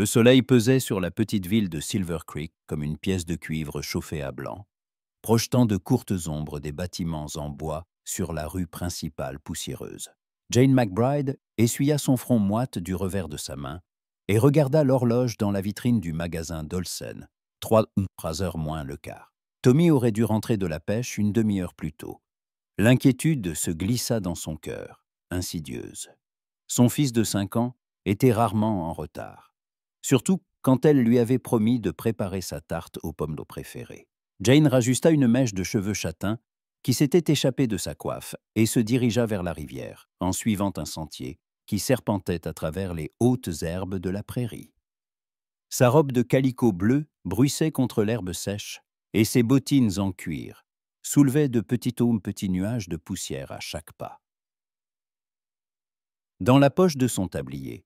Le soleil pesait sur la petite ville de Silver Creek comme une pièce de cuivre chauffée à blanc, projetant de courtes ombres des bâtiments en bois sur la rue principale poussiéreuse. Jane McBride essuya son front moite du revers de sa main et regarda l'horloge dans la vitrine du magasin d'Olsen, 3 heures moins le quart. Tommy aurait dû rentrer de la pêche une demi-heure plus tôt. L'inquiétude se glissa dans son cœur, insidieuse. Son fils de 5 ans était rarement en retard, surtout quand elle lui avait promis de préparer sa tarte aux pommes d'eau préférée. Jane rajusta une mèche de cheveux châtains qui s'était échappée de sa coiffe et se dirigea vers la rivière, en suivant un sentier qui serpentait à travers les hautes herbes de la prairie. Sa robe de calicot bleu bruissait contre l'herbe sèche et ses bottines en cuir soulevaient de petits nuages de poussière à chaque pas. Dans la poche de son tablier,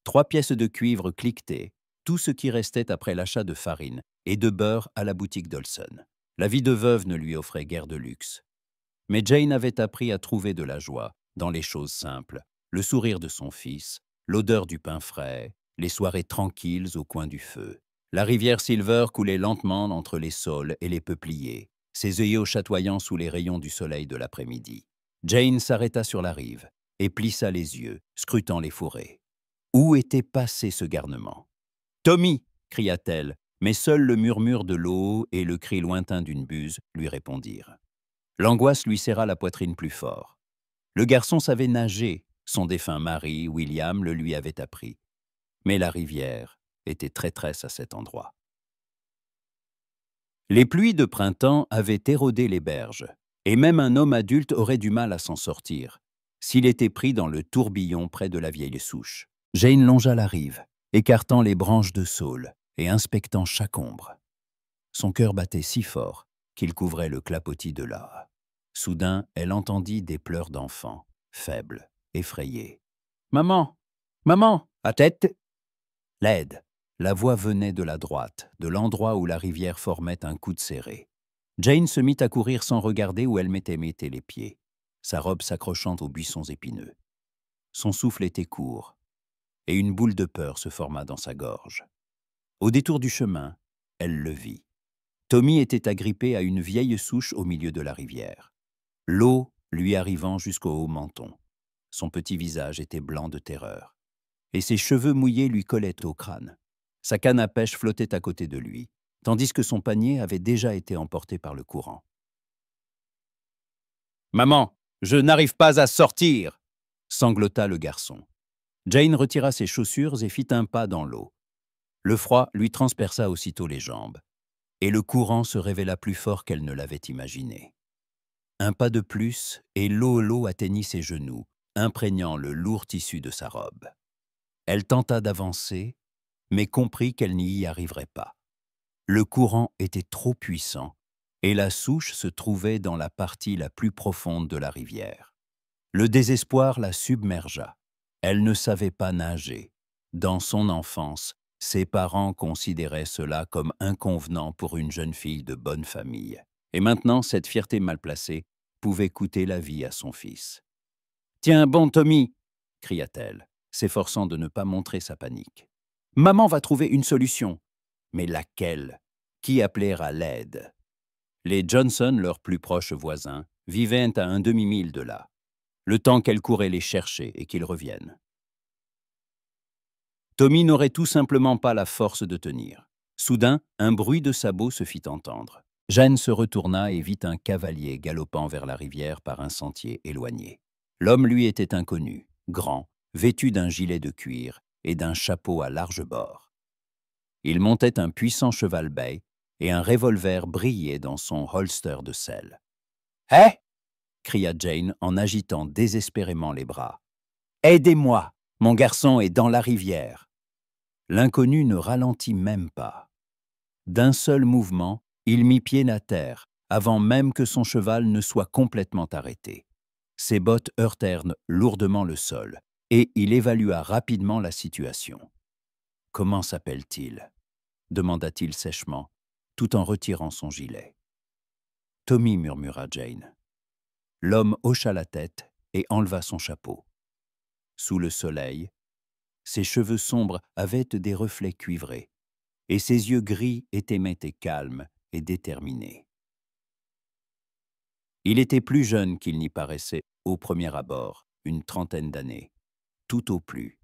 3 pièces de cuivre cliquetaient, tout ce qui restait après l'achat de farine et de beurre à la boutique d'Olsen. La vie de veuve ne lui offrait guère de luxe. Mais Jane avait appris à trouver de la joie dans les choses simples, le sourire de son fils, l'odeur du pain frais, les soirées tranquilles au coin du feu. La rivière Silver coulait lentement entre les saules et les peupliers, ses œillets chatoyant sous les rayons du soleil de l'après-midi. Jane s'arrêta sur la rive et plissa les yeux, scrutant les fourrés. Où était passé ce garnement? « Tommy !» cria-t-elle, mais seul le murmure de l'eau et le cri lointain d'une buse lui répondirent. L'angoisse lui serra la poitrine plus fort. Le garçon savait nager, son défunt mari, William, le lui avait appris. Mais la rivière était traîtresse à cet endroit. Les pluies de printemps avaient érodé les berges, et même un homme adulte aurait du mal à s'en sortir, s'il était pris dans le tourbillon près de la vieille souche. Jane longea la rive, écartant les branches de saule et inspectant chaque ombre. Son cœur battait si fort qu'il couvrait le clapotis de l'âme. Soudain, elle entendit des pleurs d'enfant, faibles, effrayés. « Maman! Maman! À tête !» Laide. La voix venait de la droite, de l'endroit où la rivière formait un coude serré. Jane se mit à courir sans regarder où elle mettait les pieds, sa robe s'accrochant aux buissons épineux. Son souffle était court, et une boule de peur se forma dans sa gorge. Au détour du chemin, elle le vit. Tommy était agrippé à une vieille souche au milieu de la rivière, l'eau lui arrivant jusqu'au haut menton. Son petit visage était blanc de terreur, et ses cheveux mouillés lui collaient au crâne. Sa canne à pêche flottait à côté de lui, tandis que son panier avait déjà été emporté par le courant. « Maman, je n'arrive pas à sortir !» sanglota le garçon. Jane retira ses chaussures et fit un pas dans l'eau. Le froid lui transperça aussitôt les jambes, et le courant se révéla plus fort qu'elle ne l'avait imaginé. Un pas de plus, et l'eau atteignit ses genoux, imprégnant le lourd tissu de sa robe. Elle tenta d'avancer, mais comprit qu'elle n'y arriverait pas. Le courant était trop puissant, et la souche se trouvait dans la partie la plus profonde de la rivière. Le désespoir la submergea. Elle ne savait pas nager. Dans son enfance, ses parents considéraient cela comme inconvenant pour une jeune fille de bonne famille. Et maintenant, cette fierté mal placée pouvait coûter la vie à son fils. « Tiens bon, Tommy !» cria-t-elle, s'efforçant de ne pas montrer sa panique. « Maman va trouver une solution. » Mais laquelle? Qui appeler à l'aide? Les Johnson, leurs plus proches voisins, vivaient à un demi-mille de là, le temps qu'elle courait les chercher et qu'ils reviennent. Tommy n'aurait tout simplement pas la force de tenir. Soudain, un bruit de sabots se fit entendre. Jane se retourna et vit un cavalier galopant vers la rivière par un sentier éloigné. L'homme lui était inconnu, grand, vêtu d'un gilet de cuir et d'un chapeau à large bord. Il montait un puissant cheval bai et un revolver brillait dans son holster de selle. « Hé !» cria Jane en agitant désespérément les bras. « Aidez-moi, mon garçon est dans la rivière. » L'inconnu ne ralentit même pas. D'un seul mouvement, il mit pied à terre, avant même que son cheval ne soit complètement arrêté. Ses bottes heurtèrent lourdement le sol, et il évalua rapidement la situation. « Comment s'appelle-t-il » demanda-t-il sèchement, tout en retirant son gilet. « Tommy » murmura Jane. L'homme hocha la tête et enleva son chapeau. Sous le soleil, Ses cheveux sombres avaient des reflets cuivrés, et ses yeux gris étaient calmes et déterminés. Il était plus jeune qu'il n'y paraissait au premier abord, une trentaine d'années, tout au plus.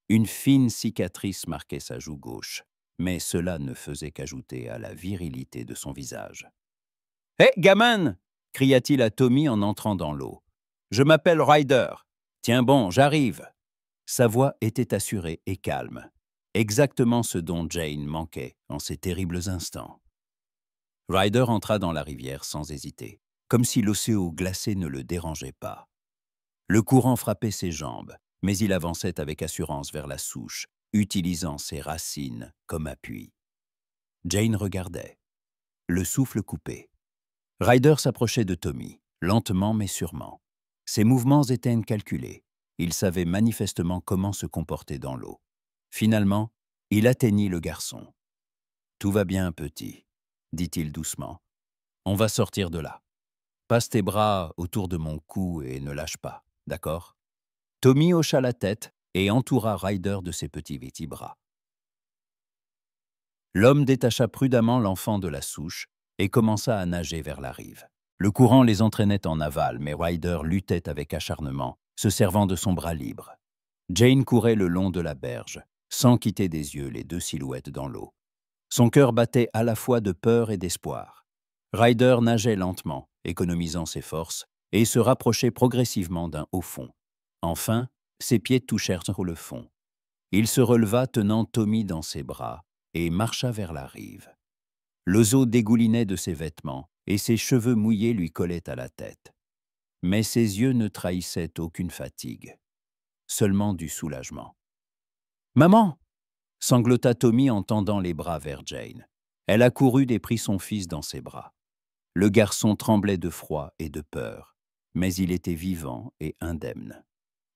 Une fine cicatrice marquait sa joue gauche, mais cela ne faisait qu'ajouter à la virilité de son visage. « Hé, gamin !» cria-t-il à Tommy en entrant dans l'eau. « Je m'appelle Ryder. Tiens bon, j'arrive !» Sa voix était assurée et calme, exactement ce dont Jane manquait en ces terribles instants. Ryder entra dans la rivière sans hésiter, comme si l'océan glacé ne le dérangeait pas. Le courant frappait ses jambes, mais il avançait avec assurance vers la souche, utilisant ses racines comme appui. Jane regardait, le souffle coupé. Ryder s'approchait de Tommy, lentement mais sûrement. Ses mouvements étaient incalculés. Il savait manifestement comment se comporter dans l'eau. Finalement, il atteignit le garçon. « Tout va bien, petit, » dit-il doucement. « On va sortir de là. Passe tes bras autour de mon cou et ne lâche pas, d'accord ?» Tommy hocha la tête et entoura Ryder de ses petits bras. L'homme détacha prudemment l'enfant de la souche et commença à nager vers la rive. Le courant les entraînait en aval, mais Ryder luttait avec acharnement, se servant de son bras libre. Jane courait le long de la berge, sans quitter des yeux les deux silhouettes dans l'eau. Son cœur battait à la fois de peur et d'espoir. Ryder nageait lentement, économisant ses forces, et se rapprochait progressivement d'un haut fond. Enfin, ses pieds touchèrent le fond. Il se releva tenant Tommy dans ses bras et marcha vers la rive. L'eau dégoulinait de ses vêtements et ses cheveux mouillés lui collaient à la tête. Mais ses yeux ne trahissaient aucune fatigue, seulement du soulagement. « Maman !» sanglota Tommy en tendant les bras vers Jane. Elle accourut et prit son fils dans ses bras. Le garçon tremblait de froid et de peur, mais il était vivant et indemne.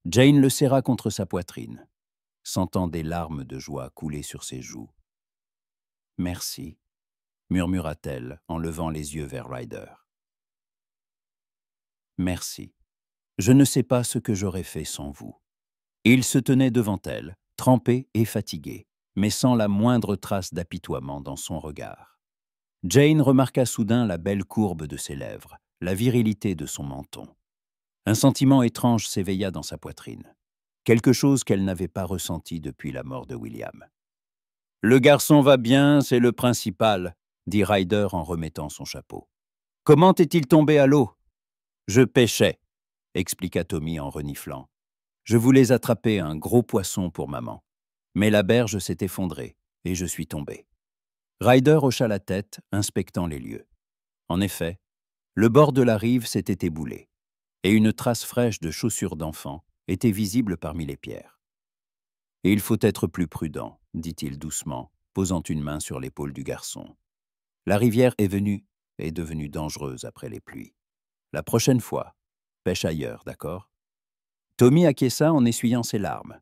Jane le serra contre sa poitrine, sentant des larmes de joie couler sur ses joues. « Merci », murmura-t-elle en levant les yeux vers Ryder. « Merci. Je ne sais pas ce que j'aurais fait sans vous. » Il se tenait devant elle, trempé et fatigué, mais sans la moindre trace d'apitoiement dans son regard. Jane remarqua soudain la belle courbe de ses lèvres, la virilité de son menton. Un sentiment étrange s'éveilla dans sa poitrine, quelque chose qu'elle n'avait pas ressenti depuis la mort de William. « Le garçon va bien, c'est le principal », dit Ryder en remettant son chapeau. « Comment est-il tombé à l'eau ?»« Je pêchais », expliqua Tommy en reniflant. « Je voulais attraper un gros poisson pour maman, mais la berge s'est effondrée et je suis tombé. » Ryder hocha la tête, inspectant les lieux. En effet, le bord de la rive s'était éboulé, et une trace fraîche de chaussures d'enfant était visible parmi les pierres. « Il faut être plus prudent, » dit-il doucement, posant une main sur l'épaule du garçon. « La rivière est devenue dangereuse après les pluies. La prochaine fois, pêche ailleurs, d'accord ?» Tommy acquiesça en essuyant ses larmes.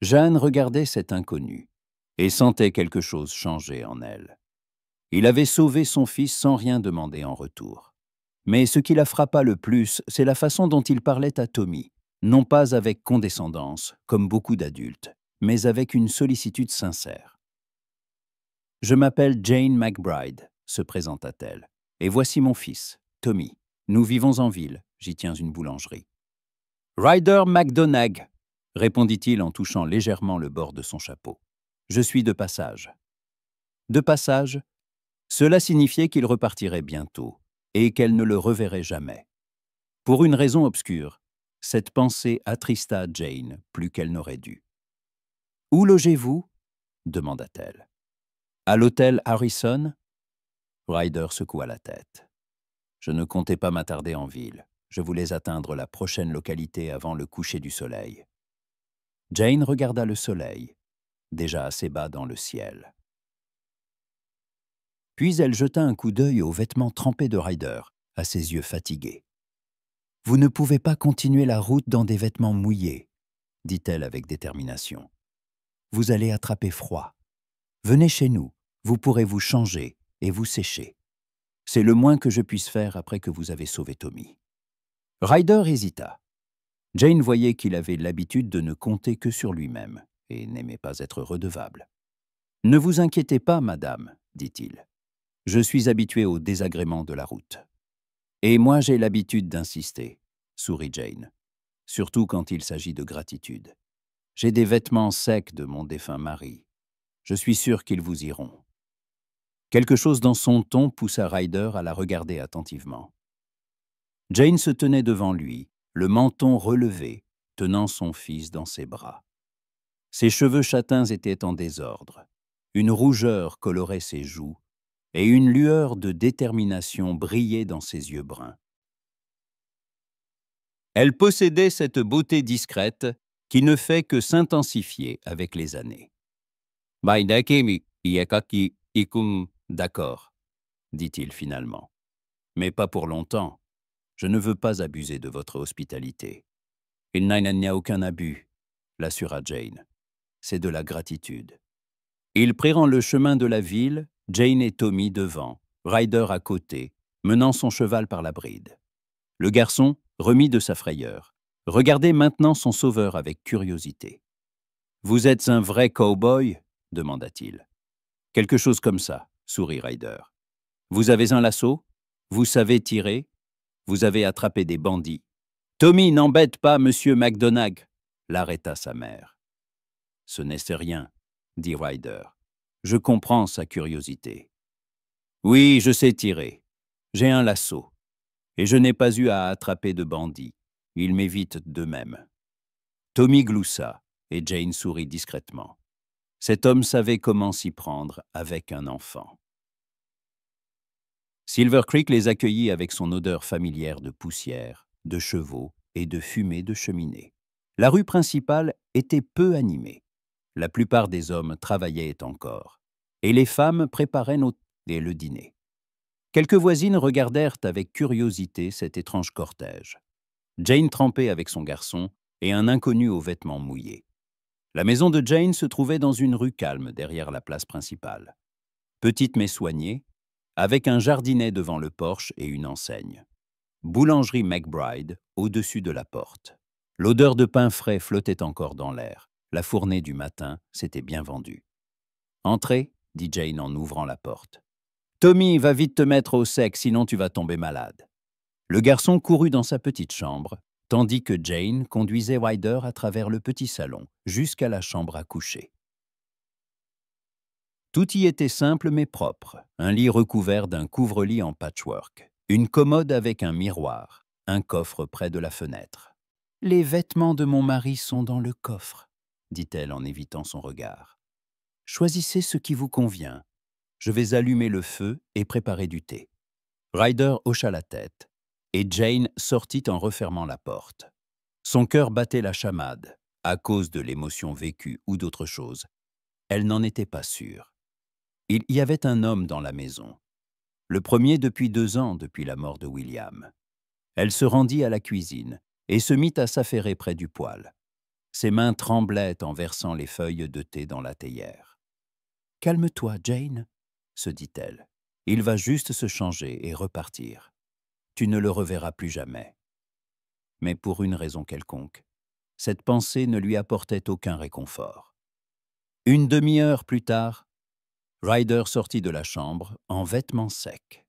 Jeanne regardait cet inconnu et sentait quelque chose changer en elle. Il avait sauvé son fils sans rien demander en retour. Mais ce qui la frappa le plus, c'est la façon dont il parlait à Tommy, non pas avec condescendance, comme beaucoup d'adultes, mais avec une sollicitude sincère. « Je m'appelle Jane McBride », se présenta-t-elle, « et voici mon fils, Tommy. Nous vivons en ville, j'y tiens une boulangerie. »« Ryder McDonagh », répondit-il en touchant légèrement le bord de son chapeau. « Je suis de passage. » De passage, cela signifiait qu'il repartirait bientôt et qu'elle ne le reverrait jamais. Pour une raison obscure, cette pensée attrista Jane plus qu'elle n'aurait dû. « Où logez-vous » demanda-t-elle. « À l'hôtel Harrison ?» Ryder secoua la tête. « Je ne comptais pas m'attarder en ville. Je voulais atteindre la prochaine localité avant le coucher du soleil. » Jane regarda le soleil, déjà assez bas dans le ciel. Puis elle jeta un coup d'œil aux vêtements trempés de Ryder, à ses yeux fatigués. « Vous ne pouvez pas continuer la route dans des vêtements mouillés, » dit-elle avec détermination. « Vous allez attraper froid. Venez chez nous, vous pourrez vous changer et vous sécher. C'est le moins que je puisse faire après que vous avez sauvé Tommy. » Ryder hésita. Jane voyait qu'il avait l'habitude de ne compter que sur lui-même et n'aimait pas être redevable. « Ne vous inquiétez pas, madame, dit-il. Je suis habitué aux désagréments de la route. » « Et moi j'ai l'habitude d'insister, » sourit Jane, « surtout quand il s'agit de gratitude. J'ai des vêtements secs de mon défunt mari. Je suis sûr qu'ils vous iront. » Quelque chose dans son ton poussa Ryder à la regarder attentivement. Jane se tenait devant lui, le menton relevé, tenant son fils dans ses bras. Ses cheveux châtains étaient en désordre. Une rougeur colorait ses joues et une lueur de détermination brillait dans ses yeux bruns. Elle possédait cette beauté discrète qui ne fait que s'intensifier avec les années. « D'accord, dit-il finalement. Mais pas pour longtemps. Je ne veux pas abuser de votre hospitalité. »« Il n'y a aucun abus, » l'assura Jane. « C'est de la gratitude. » Ils prirent le chemin de la ville, Jane et Tommy devant, Ryder à côté, menant son cheval par la bride. Le garçon, remis de sa frayeur, regardait maintenant son sauveur avec curiosité. « Vous êtes un vrai cow-boy » demanda-t-il. « Quelque chose comme ça, » sourit Ryder. « Vous avez un lasso? Vous savez tirer? Vous avez attrapé des bandits? »« Tommy, n'embête pas Monsieur McDonagh » l'arrêta sa mère. « Ce n'est rien, » dit Ryder. « Je comprends sa curiosité. »« Oui, je sais tirer. J'ai un lasso. Et je n'ai pas eu à attraper de bandits. Ils m'évitent d'eux-mêmes. » Tommy gloussa, et Jane sourit discrètement. Cet homme savait comment s'y prendre avec un enfant. Silver Creek les accueillit avec son odeur familière de poussière, de chevaux et de fumée de cheminée. La rue principale était peu animée. La plupart des hommes travaillaient encore, et les femmes préparaient le dîner. Quelques voisines regardèrent avec curiosité cet étrange cortège. Jane trempait avec son garçon et un inconnu aux vêtements mouillés. La maison de Jane se trouvait dans une rue calme derrière la place principale. Petite mais soignée, avec un jardinet devant le porche et une enseigne. Boulangerie McBride au-dessus de la porte. L'odeur de pain frais flottait encore dans l'air. La fournée du matin s'était bien vendue. « Entrez, » dit Jane en ouvrant la porte. « Tommy, va vite te mettre au sec, sinon tu vas tomber malade. » Le garçon courut dans sa petite chambre, tandis que Jane conduisait Ryder à travers le petit salon, jusqu'à la chambre à coucher. Tout y était simple mais propre, un lit recouvert d'un couvre-lit en patchwork, une commode avec un miroir, un coffre près de la fenêtre. « Les vêtements de mon mari sont dans le coffre, » dit-elle en évitant son regard. « Choisissez ce qui vous convient. Je vais allumer le feu et préparer du thé. » Ryder hocha la tête, et Jane sortit en refermant la porte. Son cœur battait la chamade, à cause de l'émotion vécue ou d'autre chose. Elle n'en était pas sûre. Il y avait un homme dans la maison. Le premier depuis 2 ans, depuis la mort de William. Elle se rendit à la cuisine et se mit à s'affairer près du poêle. Ses mains tremblaient en versant les feuilles de thé dans la théière. « Calme-toi, Jane, » se dit-elle. « Il va juste se changer et repartir. Tu ne le reverras plus jamais. » Mais pour une raison quelconque, cette pensée ne lui apportait aucun réconfort. Une demi-heure plus tard, Ryder sortit de la chambre en vêtements secs.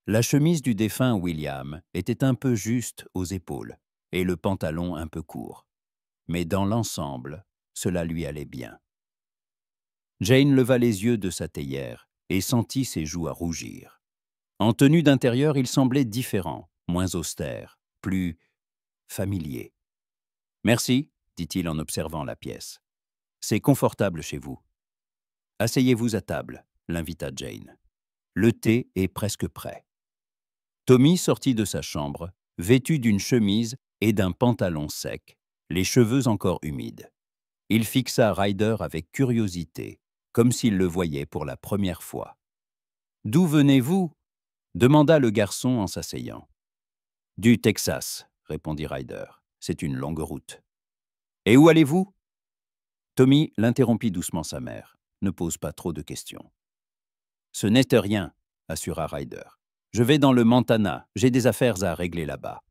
La chemise du défunt William était un peu juste aux épaules et le pantalon un peu court. Mais dans l'ensemble, cela lui allait bien. Jane leva les yeux de sa théière et sentit ses joues à rougir. En tenue d'intérieur, il semblait différent, moins austère, plus familier. « Merci, » dit-il en observant la pièce. « C'est confortable chez vous. »« Asseyez-vous à table, » l'invita Jane. « Le thé est presque prêt. » Tommy sortit de sa chambre, vêtu d'une chemise et d'un pantalon sec, les cheveux encore humides. Il fixa Ryder avec curiosité, comme s'il le voyait pour la première fois. « D'où venez-vous » demanda le garçon en s'asseyant. « Du Texas, » répondit Ryder. « C'est une longue route. »« Et où allez-vous » Tommy l'interrompit doucement sa mère. « Ne pose pas trop de questions. »« Ce n'est rien, » assura Ryder. « Je vais dans le Montana, j'ai des affaires à régler là-bas. »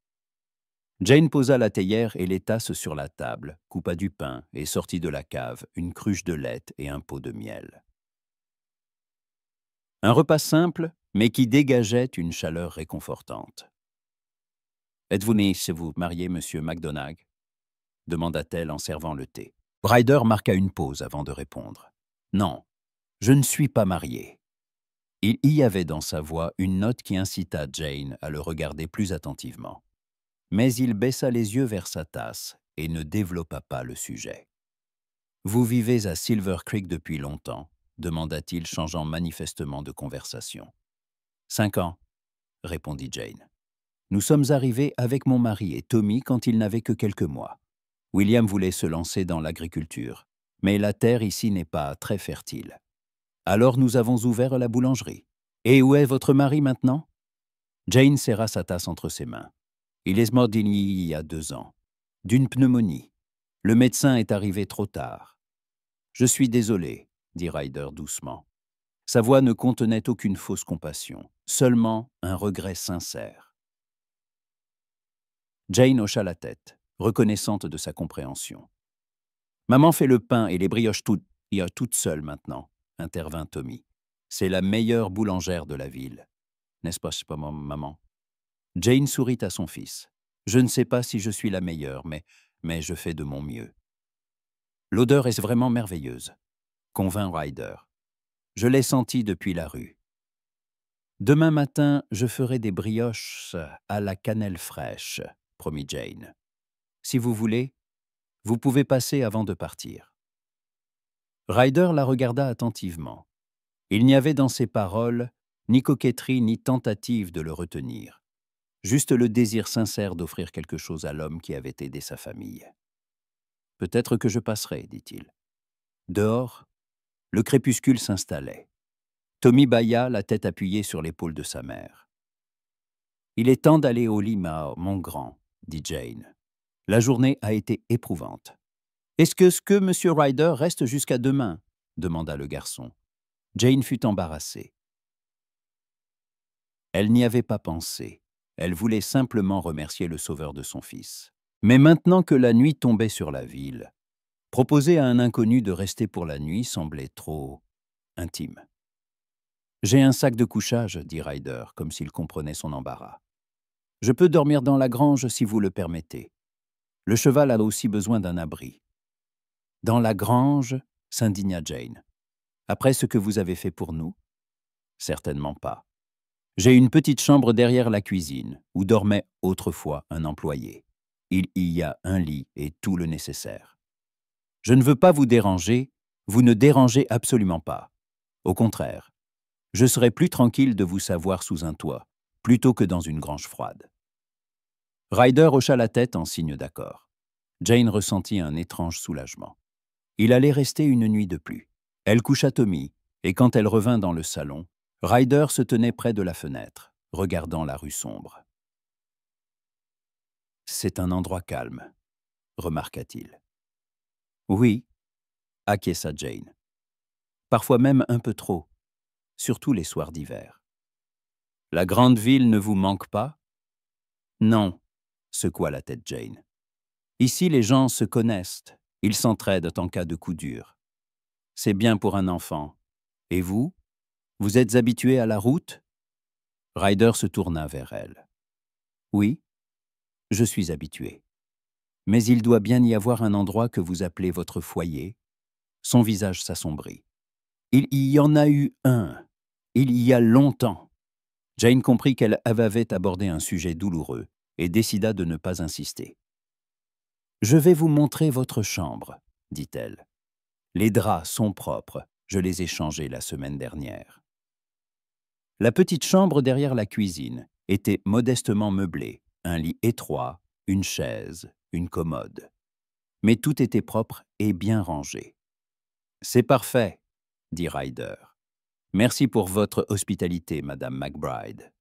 Jane posa la théière et les tasses sur la table, coupa du pain et sortit de la cave une cruche de lait et un pot de miel. Un repas simple, mais qui dégageait une chaleur réconfortante. « Êtes-vous né chez vous marié, monsieur McDonagh ?» demanda-t-elle en servant le thé. Ryder marqua une pause avant de répondre. « Non, je ne suis pas marié. » Il y avait dans sa voix une note qui incita Jane à le regarder plus attentivement. Mais il baissa les yeux vers sa tasse et ne développa pas le sujet. « Vous vivez à Silver Creek depuis longtemps ?» demanda-t-il, changeant manifestement de conversation. « 5 ans, répondit Jane. Nous sommes arrivés avec mon mari et Tommy quand il n'avait que quelques mois. William voulait se lancer dans l'agriculture, mais la terre ici n'est pas très fertile. Alors nous avons ouvert la boulangerie. Et où est votre mari maintenant ?» Jane serra sa tasse entre ses mains. « Il est mort il y a 2 ans. D'une pneumonie. Le médecin est arrivé trop tard. »« Je suis désolé, » dit Ryder doucement. Sa voix ne contenait aucune fausse compassion, seulement un regret sincère. Jane hocha la tête, reconnaissante de sa compréhension. « Maman fait le pain et les brioches toute seule maintenant, » intervint Tommy. « C'est la meilleure boulangère de la ville. N'est-ce pas, maman ?» Jane sourit à son fils. « Je ne sais pas si je suis la meilleure, mais je fais de mon mieux. »« L'odeur est vraiment merveilleuse, » convint Ryder. « Je l'ai sentie depuis la rue. »« Demain matin, je ferai des brioches à la cannelle fraîche, » promit Jane. « Si vous voulez, vous pouvez passer avant de partir. » Ryder la regarda attentivement. Il n'y avait dans ses paroles ni coquetterie ni tentative de le retenir, juste le désir sincère d'offrir quelque chose à l'homme qui avait aidé sa famille. « Peut-être que je passerai, » dit-il. Dehors, le crépuscule s'installait. Tommy bâilla, la tête appuyée sur l'épaule de sa mère. « Il est temps d'aller au lit, mon grand, » dit Jane. « La journée a été éprouvante. »« Est-ce que M. Ryder reste jusqu'à demain ?» demanda le garçon. Jane fut embarrassée. Elle n'y avait pas pensé. Elle voulait simplement remercier le sauveur de son fils. Mais maintenant que la nuit tombait sur la ville, proposer à un inconnu de rester pour la nuit semblait trop intime. « J'ai un sac de couchage, » dit Ryder, comme s'il comprenait son embarras. « Je peux dormir dans la grange si vous le permettez. Le cheval a aussi besoin d'un abri. »« Dans la grange ?» s'indigna Jane. « Après ce que vous avez fait pour nous ?»« Certainement pas. J'ai une petite chambre derrière la cuisine, où dormait autrefois un employé. Il y a un lit et tout le nécessaire. Je ne veux pas vous déranger, vous ne dérangez absolument pas. Au contraire, je serai plus tranquille de vous savoir sous un toit, plutôt que dans une grange froide. » Ryder hocha la tête en signe d'accord. Jane ressentit un étrange soulagement. Il allait rester une nuit de plus. Elle coucha Tommy, et quand elle revint dans le salon, Ryder se tenait près de la fenêtre, regardant la rue sombre. « C'est un endroit calme, » remarqua-t-il. « Oui, » acquiesça Jane. « Parfois même un peu trop, surtout les soirs d'hiver. »« La grande ville ne vous manque pas ?»« Non, » secoua la tête Jane. « Ici, les gens se connaissent, ils s'entraident en cas de coup dur. C'est bien pour un enfant. Et vous ? Vous êtes habitué à la route ?» Ryder se tourna vers elle. « Oui, je suis habitué. Mais il doit bien y avoir un endroit que vous appelez votre foyer. » Son visage s'assombrit. « Il y en a eu un, il y a longtemps. » Jane comprit qu'elle avait abordé un sujet douloureux et décida de ne pas insister. « Je vais vous montrer votre chambre, » dit-elle. « Les draps sont propres, je les ai changés la semaine dernière. » La petite chambre derrière la cuisine était modestement meublée, un lit étroit, une chaise, une commode. Mais tout était propre et bien rangé. « C'est parfait, » dit Ryder. « Merci pour votre hospitalité, Madame McBride. »«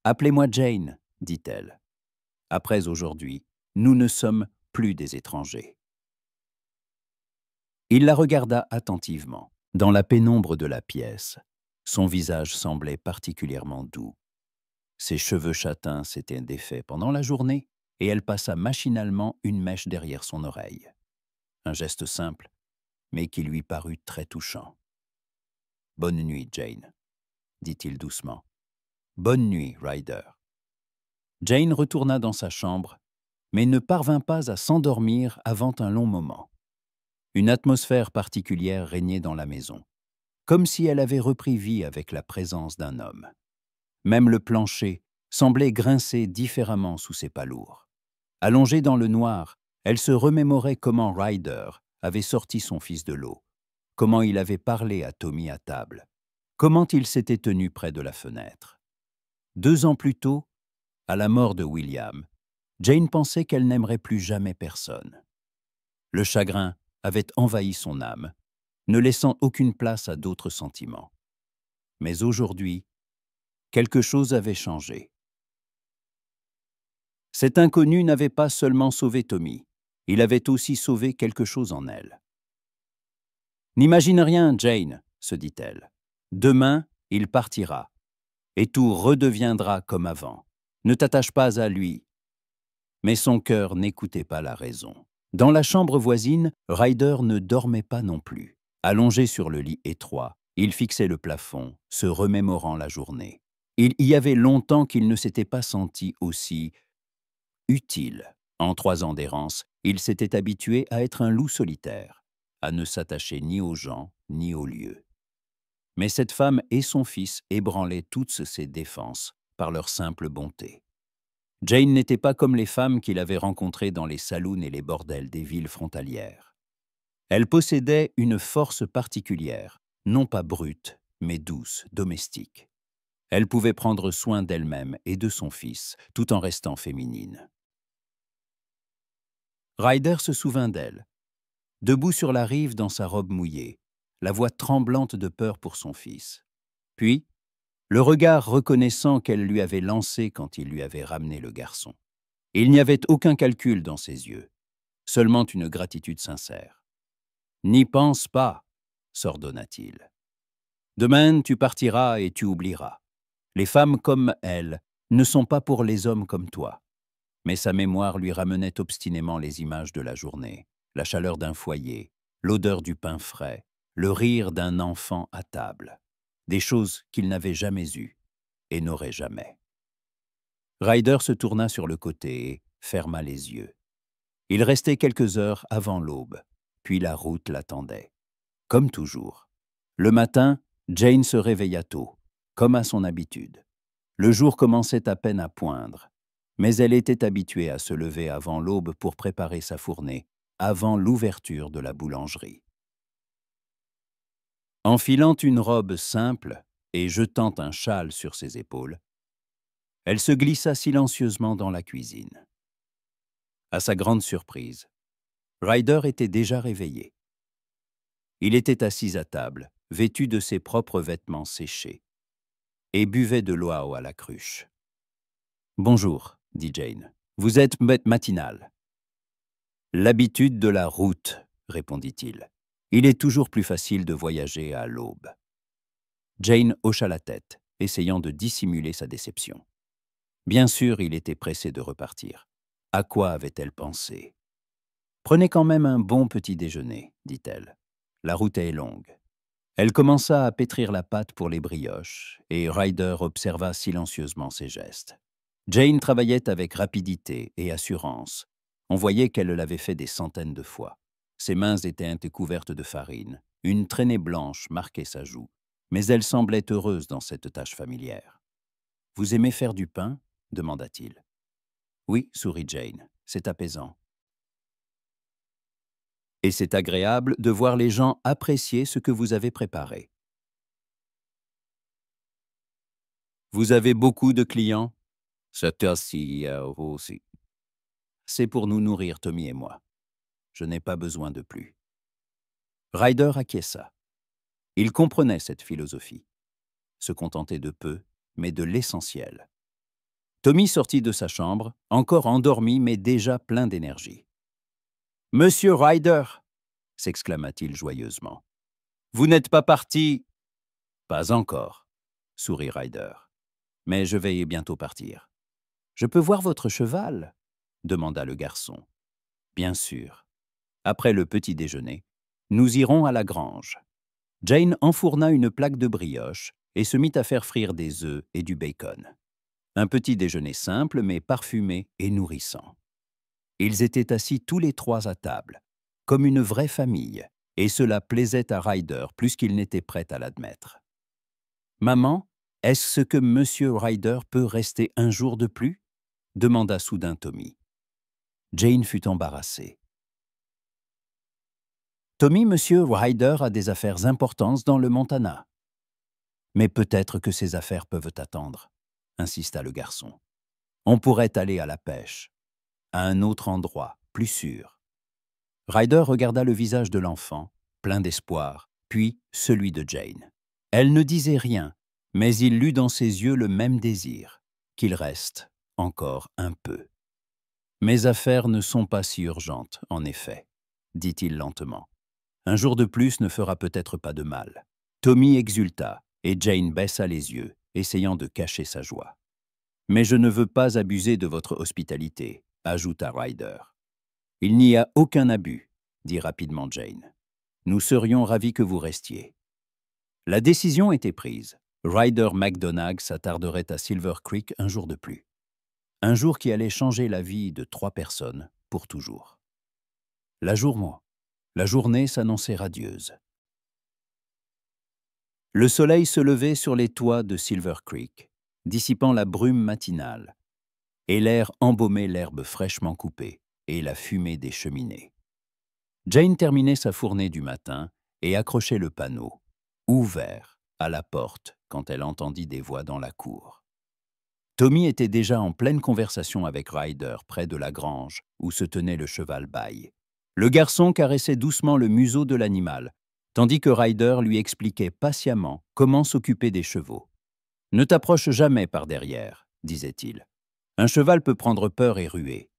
Appelez-moi Jane, » dit-elle. « Après aujourd'hui, nous ne sommes plus des étrangers. » Il la regarda attentivement. Dans la pénombre de la pièce, son visage semblait particulièrement doux. Ses cheveux châtains s'étaient défaits pendant la journée et elle passa machinalement une mèche derrière son oreille. Un geste simple, mais qui lui parut très touchant. « Bonne nuit, Jane, » dit-il doucement. « Bonne nuit, Ryder. » Jane retourna dans sa chambre, mais ne parvint pas à s'endormir avant un long moment. Une atmosphère particulière régnait dans la maison, comme si elle avait repris vie avec la présence d'un homme. Même le plancher semblait grincer différemment sous ses pas lourds. Allongée dans le noir, elle se remémorait comment Ryder avait sorti son fils de l'eau, comment il avait parlé à Tommy à table, comment il s'était tenu près de la fenêtre. 2 ans plus tôt, à la mort de William, Jane pensait qu'elle n'aimerait plus jamais personne. Le chagrin avait envahi son âme, ne laissant aucune place à d'autres sentiments. Mais aujourd'hui, quelque chose avait changé. Cet inconnu n'avait pas seulement sauvé Tommy, il avait aussi sauvé quelque chose en elle. « N'imagine rien, Jane, » se dit-elle. « Demain, il partira, et tout redeviendra comme avant. Ne t'attache pas à lui. » Mais son cœur n'écoutait pas la raison. Dans la chambre voisine, Ryder ne dormait pas non plus. Allongé sur le lit étroit, il fixait le plafond, se remémorant la journée. Il y avait longtemps qu'il ne s'était pas senti aussi utile. En 3 ans d'errance, il s'était habitué à être un loup solitaire, à ne s'attacher ni aux gens ni aux lieux. Mais cette femme et son fils ébranlaient toutes ses défenses par leur simple bonté. Jane n'était pas comme les femmes qu'il avait rencontrées dans les saloons et les bordels des villes frontalières. Elle possédait une force particulière, non pas brute, mais douce, domestique. Elle pouvait prendre soin d'elle-même et de son fils, tout en restant féminine. Ryder se souvint d'elle, debout sur la rive dans sa robe mouillée, la voix tremblante de peur pour son fils. Puis, le regard reconnaissant qu'elle lui avait lancé quand il lui avait ramené le garçon. Il n'y avait aucun calcul dans ses yeux, seulement une gratitude sincère. « N'y pense pas, » s'ordonna-t-il. « Demain, tu partiras et tu oublieras. Les femmes comme elle ne sont pas pour les hommes comme toi. » Mais sa mémoire lui ramenait obstinément les images de la journée, la chaleur d'un foyer, l'odeur du pain frais, le rire d'un enfant à table, des choses qu'il n'avait jamais eues et n'aurait jamais. Ryder se tourna sur le côté et ferma les yeux. Il restait quelques heures avant l'aube, puis la route l'attendait. Comme toujours. Le matin, Jane se réveilla tôt, comme à son habitude. Le jour commençait à peine à poindre, mais elle était habituée à se lever avant l'aube pour préparer sa fournée, avant l'ouverture de la boulangerie. Enfilant une robe simple et jetant un châle sur ses épaules, elle se glissa silencieusement dans la cuisine. À sa grande surprise, Ryder était déjà réveillé. Il était assis à table, vêtu de ses propres vêtements séchés, et buvait de l'eau à la cruche. « Bonjour, » dit Jane. « Vous êtes matinale. »« L'habitude de la route, » répondit-il. « Il est toujours plus facile de voyager à l'aube. » Jane hocha la tête, essayant de dissimuler sa déception. Bien sûr, il était pressé de repartir. À quoi avait-elle pensé? « Prenez quand même un bon petit déjeuner, » dit-elle. « La route est longue. » Elle commença à pétrir la pâte pour les brioches, et Ryder observa silencieusement ses gestes. Jane travaillait avec rapidité et assurance. On voyait qu'elle l'avait fait des centaines de fois. Ses mains étaient couvertes de farine. Une traînée blanche marquait sa joue. Mais elle semblait heureuse dans cette tâche familière. « Vous aimez faire du pain ?» demanda-t-il. « Oui, » sourit Jane, « c'est apaisant. » Et c'est agréable de voir les gens apprécier ce que vous avez préparé. Vous avez beaucoup de clients? C'est aussi. C'est pour nous nourrir, Tommy et moi. Je n'ai pas besoin de plus. Ryder acquiesça. Il comprenait cette philosophie. Se contenter de peu, mais de l'essentiel. Tommy sortit de sa chambre, encore endormi, mais déjà plein d'énergie. « Monsieur Ryder !» s'exclama-t-il joyeusement. « Vous n'êtes pas parti ?»« Pas encore, » sourit Ryder. « Mais je vais bientôt partir. »« Je peux voir votre cheval ?» demanda le garçon. Bien sûr. Après le petit déjeuner, nous irons à la grange. Jane enfourna une plaque de brioche et se mit à faire frire des œufs et du bacon. Un petit déjeuner simple mais parfumé et nourrissant. Ils étaient assis tous les trois à table, comme une vraie famille, et cela plaisait à Ryder plus qu'il n'était prêt à l'admettre. « Maman, est-ce que Monsieur Ryder peut rester un jour de plus ?» demanda soudain Tommy. Jane fut embarrassée. « Tommy, Monsieur Ryder a des affaires importantes dans le Montana. »« Mais peut-être que ces affaires peuvent attendre, » insista le garçon. « On pourrait aller à la pêche, à un autre endroit, plus sûr. » Ryder regarda le visage de l'enfant, plein d'espoir, puis celui de Jane. Elle ne disait rien, mais il lut dans ses yeux le même désir, qu'il reste encore un peu. « Mes affaires ne sont pas si urgentes, en effet, » dit-il lentement. « Un jour de plus ne fera peut-être pas de mal. » Tommy exulta, et Jane baissa les yeux, essayant de cacher sa joie. « Mais je ne veux pas abuser de votre hospitalité, » ajouta Ryder. « Il n'y a aucun abus, » dit rapidement Jane. « Nous serions ravis que vous restiez. » La décision était prise. Ryder McDonagh s'attarderait à Silver Creek un jour de plus. Un jour qui allait changer la vie de 3 personnes pour toujours. La journée s'annonçait radieuse. Le soleil se levait sur les toits de Silver Creek, dissipant la brume matinale, et l'air embaumait l'herbe fraîchement coupée et la fumée des cheminées. Jane terminait sa fournée du matin et accrochait le panneau, ouvert, à la porte quand elle entendit des voix dans la cour. Tommy était déjà en pleine conversation avec Ryder près de la grange où se tenait le cheval baille. Le garçon caressait doucement le museau de l'animal, tandis que Ryder lui expliquait patiemment comment s'occuper des chevaux. « Ne t'approche jamais par derrière, » disait-il. « Un cheval peut prendre peur et ruer.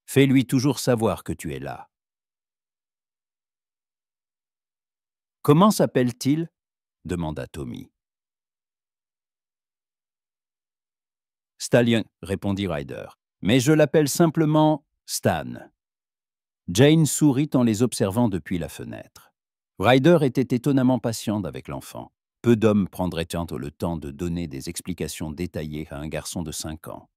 Fais-lui toujours savoir que tu es là. »« Comment s'appelle-t-il » demanda Tommy. « Stallion, » répondit Ryder, « mais je l'appelle simplement Stan. » Jane sourit en les observant depuis la fenêtre. Ryder était étonnamment patiente avec l'enfant. Peu d'hommes prendraient le temps de donner des explications détaillées à un garçon de 5 ans.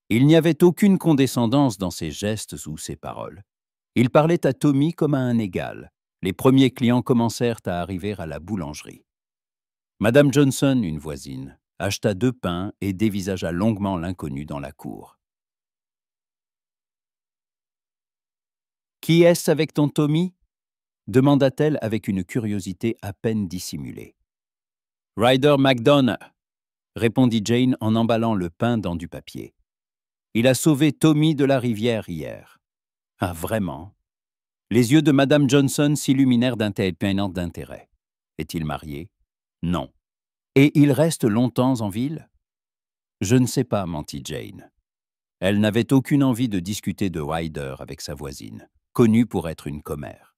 Il n'y avait aucune condescendance dans ses gestes ou ses paroles. Il parlait à Tommy comme à un égal. Les premiers clients commencèrent à arriver à la boulangerie. Madame Johnson, une voisine, acheta 2 pains et dévisagea longuement l'inconnu dans la cour. « Qui est-ce avec ton Tommy ?» demanda-t-elle avec une curiosité à peine dissimulée. « Ryder McDonagh » répondit Jane en emballant le pain dans du papier. « Il a sauvé Tommy de la rivière hier. »« Ah, vraiment ?» Les yeux de Madame Johnson s'illuminèrent d'un tel peignant d'intérêt. « Est-il marié ?»« Non. »« Et il reste longtemps en ville ?» ?»« Je ne sais pas, » mentit Jane. Elle n'avait aucune envie de discuter de Ryder avec sa voisine, connue pour être une commère.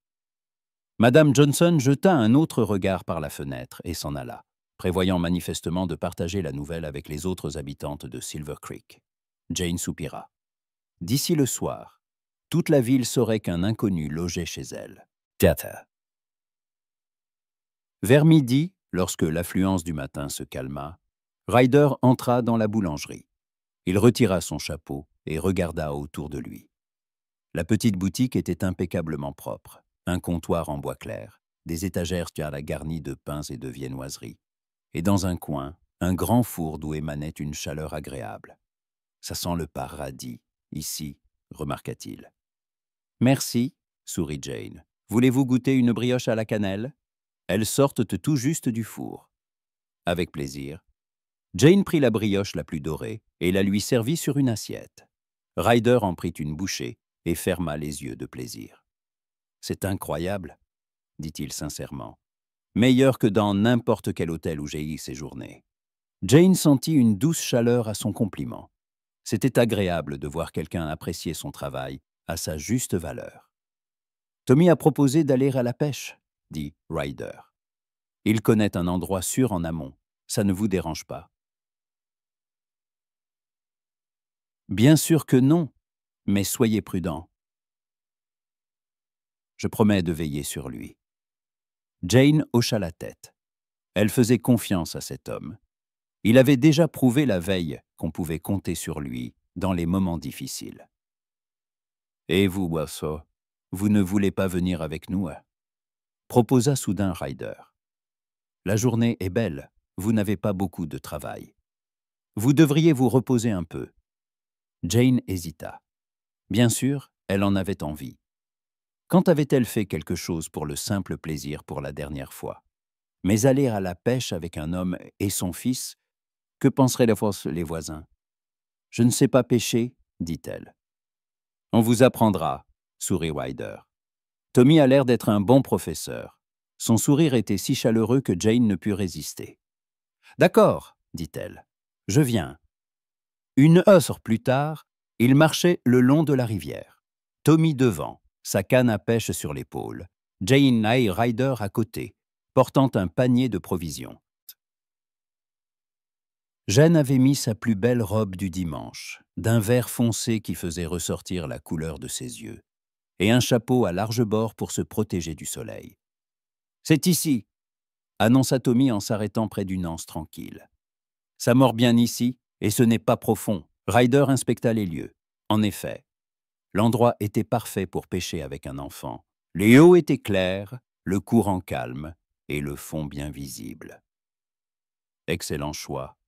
Madame Johnson jeta un autre regard par la fenêtre et s'en alla, prévoyant manifestement de partager la nouvelle avec les autres habitantes de Silver Creek. Jane soupira. D'ici le soir, toute la ville saurait qu'un inconnu logeait chez elle. Tata. Vers midi, lorsque l'affluence du matin se calma, Ryder entra dans la boulangerie. Il retira son chapeau et regarda autour de lui. La petite boutique était impeccablement propre. Un comptoir en bois clair, des étagères garnies de pains et de viennoiseries. Et dans un coin, un grand four d'où émanait une chaleur agréable. « Ça sent le paradis, ici », remarqua-t-il. « Merci, » sourit Jane. « Voulez-vous goûter une brioche à la cannelle ? Elles sortent tout juste du four. » « Avec plaisir. » Jane prit la brioche la plus dorée et la lui servit sur une assiette. Ryder en prit une bouchée et ferma les yeux de plaisir. « C'est incroyable, » dit-il sincèrement. « Meilleur que dans n'importe quel hôtel où j'ai y séjourné. » Jane sentit une douce chaleur à son compliment. C'était agréable de voir quelqu'un apprécier son travail à sa juste valeur. « Tommy a proposé d'aller à la pêche, » dit Ryder. « Il connaît un endroit sûr en amont. Ça ne vous dérange pas. » Bien sûr que non, mais soyez prudent. Je promets de veiller sur lui. Jane hocha la tête. Elle faisait confiance à cet homme. Il avait déjà prouvé la veille qu'on pouvait compter sur lui dans les moments difficiles. Et vous, Boisseau, vous ne voulez pas venir avec nous, hein? Proposa soudain Ryder. La journée est belle, vous n'avez pas beaucoup de travail. Vous devriez vous reposer un peu. Jane hésita. Bien sûr, elle en avait envie. Quand avait-elle fait quelque chose pour le simple plaisir pour la dernière fois? Mais aller à la pêche avec un homme et son fils, que penseraient les voisins? Je ne sais pas pêcher, dit-elle. On vous apprendra, sourit Ryder. Tommy a l'air d'être un bon professeur. Son sourire était si chaleureux que Jane ne put résister. D'accord, dit-elle. Je viens. Une heure plus tard, ils marchaient le long de la rivière. Tommy devant, sa canne à pêche sur l'épaule. Jane et Ryder à côté, portant un panier de provisions. Jane avait mis sa plus belle robe du dimanche, d'un vert foncé qui faisait ressortir la couleur de ses yeux, et un chapeau à large bord pour se protéger du soleil. « C'est ici !» annonça Tommy en s'arrêtant près d'une anse tranquille. « Ça mord bien ici, et ce n'est pas profond. » Ryder inspecta les lieux. En effet, l'endroit était parfait pour pêcher avec un enfant. Les eaux étaient claires, le courant calme, et le fond bien visible. « Excellent choix »,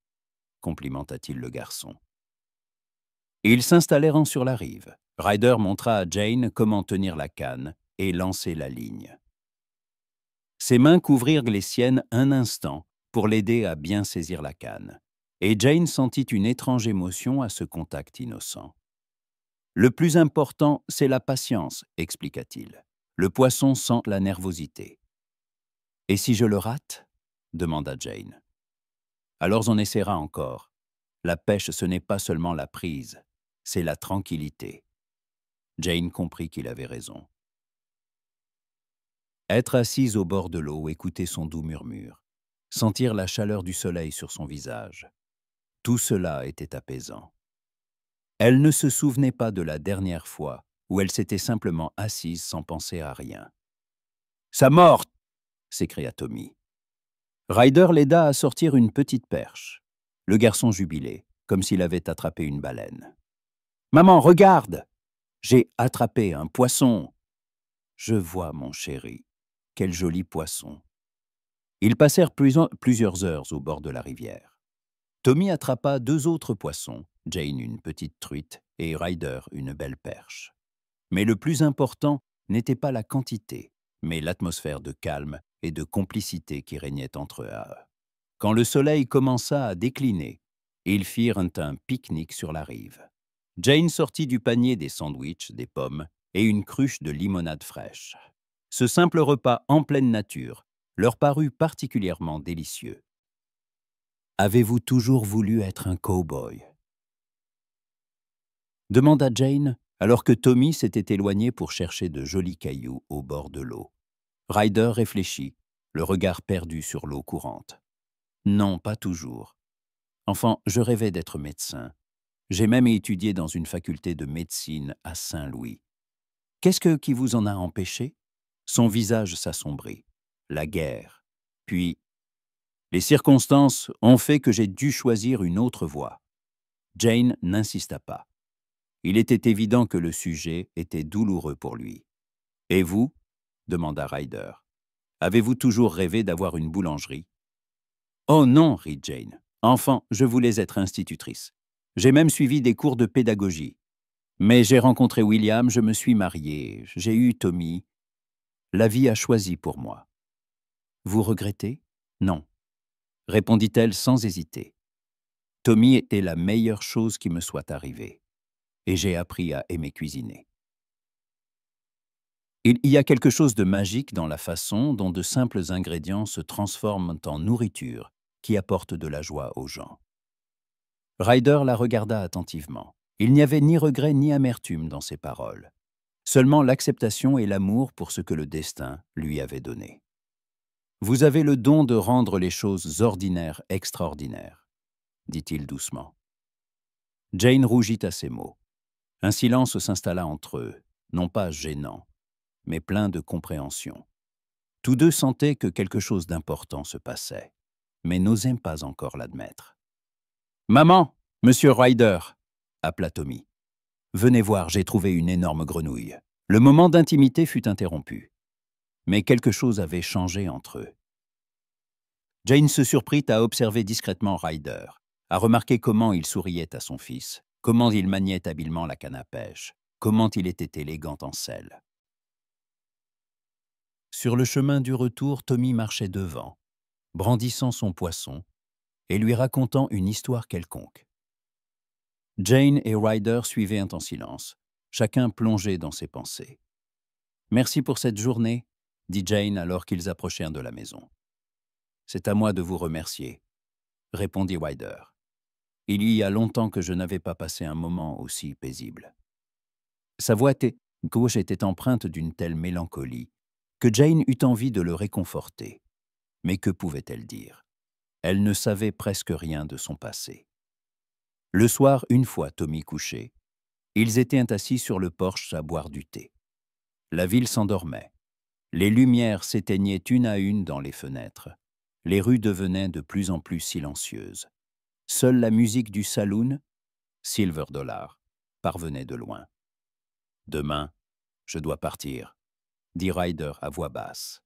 complimenta-t-il le garçon. Ils s'installèrent sur la rive. Ryder montra à Jane comment tenir la canne et lancer la ligne. Ses mains couvrirent les siennes un instant pour l'aider à bien saisir la canne, et Jane sentit une étrange émotion à ce contact innocent. « Le plus important, c'est la patience, expliqua-t-il. Le poisson sent la nervosité. »« Et si je le rate ?» demanda Jane. « Alors on essaiera encore. La pêche, ce n'est pas seulement la prise, c'est la tranquillité. » Jane comprit qu'il avait raison. Être assise au bord de l'eau, écouter son doux murmure, sentir la chaleur du soleil sur son visage, tout cela était apaisant. Elle ne se souvenait pas de la dernière fois où elle s'était simplement assise sans penser à rien. « Ça mord !» s'écria Tommy. Ryder l'aida à sortir une petite perche. Le garçon jubilait, comme s'il avait attrapé une baleine. « Maman, regarde! J'ai attrapé un poisson! »« Je vois, mon chéri. Quel joli poisson !» Ils passèrent plusieurs heures au bord de la rivière. Tommy attrapa 2 autres poissons, Jane une petite truite et Ryder une belle perche. Mais le plus important n'était pas la quantité, mais l'atmosphère de calme et de complicité qui régnait entre eux. Quand le soleil commença à décliner, ils firent un pique-nique sur la rive. Jane sortit du panier des sandwichs, des pommes et une cruche de limonade fraîche. Ce simple repas en pleine nature leur parut particulièrement délicieux. « Avez-vous toujours voulu être un cow-boy » demanda Jane, alors que Tommy s'était éloigné pour chercher de jolis cailloux au bord de l'eau. Ryder réfléchit, le regard perdu sur l'eau courante. « Non, pas toujours. Enfant, je rêvais d'être médecin. J'ai même étudié dans une faculté de médecine à Saint-Louis. Qu'est-ce qui vous en a empêché ?» Son visage s'assombrit. La guerre. Puis, les circonstances ont fait que j'ai dû choisir une autre voie. Jane n'insista pas. Il était évident que le sujet était douloureux pour lui. « Et vous ?» demanda Ryder. « Avez-vous toujours rêvé d'avoir une boulangerie ?»« Oh non, rit Jane. Enfant, je voulais être institutrice. J'ai même suivi des cours de pédagogie. Mais j'ai rencontré William, je me suis mariée, j'ai eu Tommy. La vie a choisi pour moi. »« Vous regrettez ?»« Non, » répondit-elle sans hésiter. « Tommy était la meilleure chose qui me soit arrivée. Et j'ai appris à aimer cuisiner. » Il y a quelque chose de magique dans la façon dont de simples ingrédients se transforment en nourriture qui apporte de la joie aux gens. Ryder la regarda attentivement. Il n'y avait ni regret ni amertume dans ses paroles, seulement l'acceptation et l'amour pour ce que le destin lui avait donné. « Vous avez le don de rendre les choses ordinaires extraordinaires, » dit-il doucement. Jane rougit à ces mots. Un silence s'installa entre eux, non pas gênant, mais plein de compréhension. Tous deux sentaient que quelque chose d'important se passait, mais n'osaient pas encore l'admettre. « Maman, Monsieur Ryder !» appela Tommy. « Venez voir, j'ai trouvé une énorme grenouille. » Le moment d'intimité fut interrompu. Mais quelque chose avait changé entre eux. Jane se surprit à observer discrètement Ryder, à remarquer comment il souriait à son fils, comment il maniait habilement la canne à pêche, comment il était élégant en selle. Sur le chemin du retour, Tommy marchait devant, brandissant son poisson et lui racontant une histoire quelconque. Jane et Ryder suivaient en silence, chacun plongé dans ses pensées. « Merci pour cette journée », dit Jane alors qu'ils approchèrent de la maison. « C'est à moi de vous remercier », répondit Ryder. « Il y a longtemps que je n'avais pas passé un moment aussi paisible. » Sa voix gauche était empreinte d'une telle mélancolie que Jane eut envie de le réconforter. Mais que pouvait-elle dire? Elle ne savait presque rien de son passé. Le soir, une fois Tommy couché, ils étaient assis sur le porche à boire du thé. La ville s'endormait. Les lumières s'éteignaient une à une dans les fenêtres. Les rues devenaient de plus en plus silencieuses. Seule la musique du saloon, Silver Dollar, parvenait de loin. « Demain, je dois partir », dit Ryder à voix basse.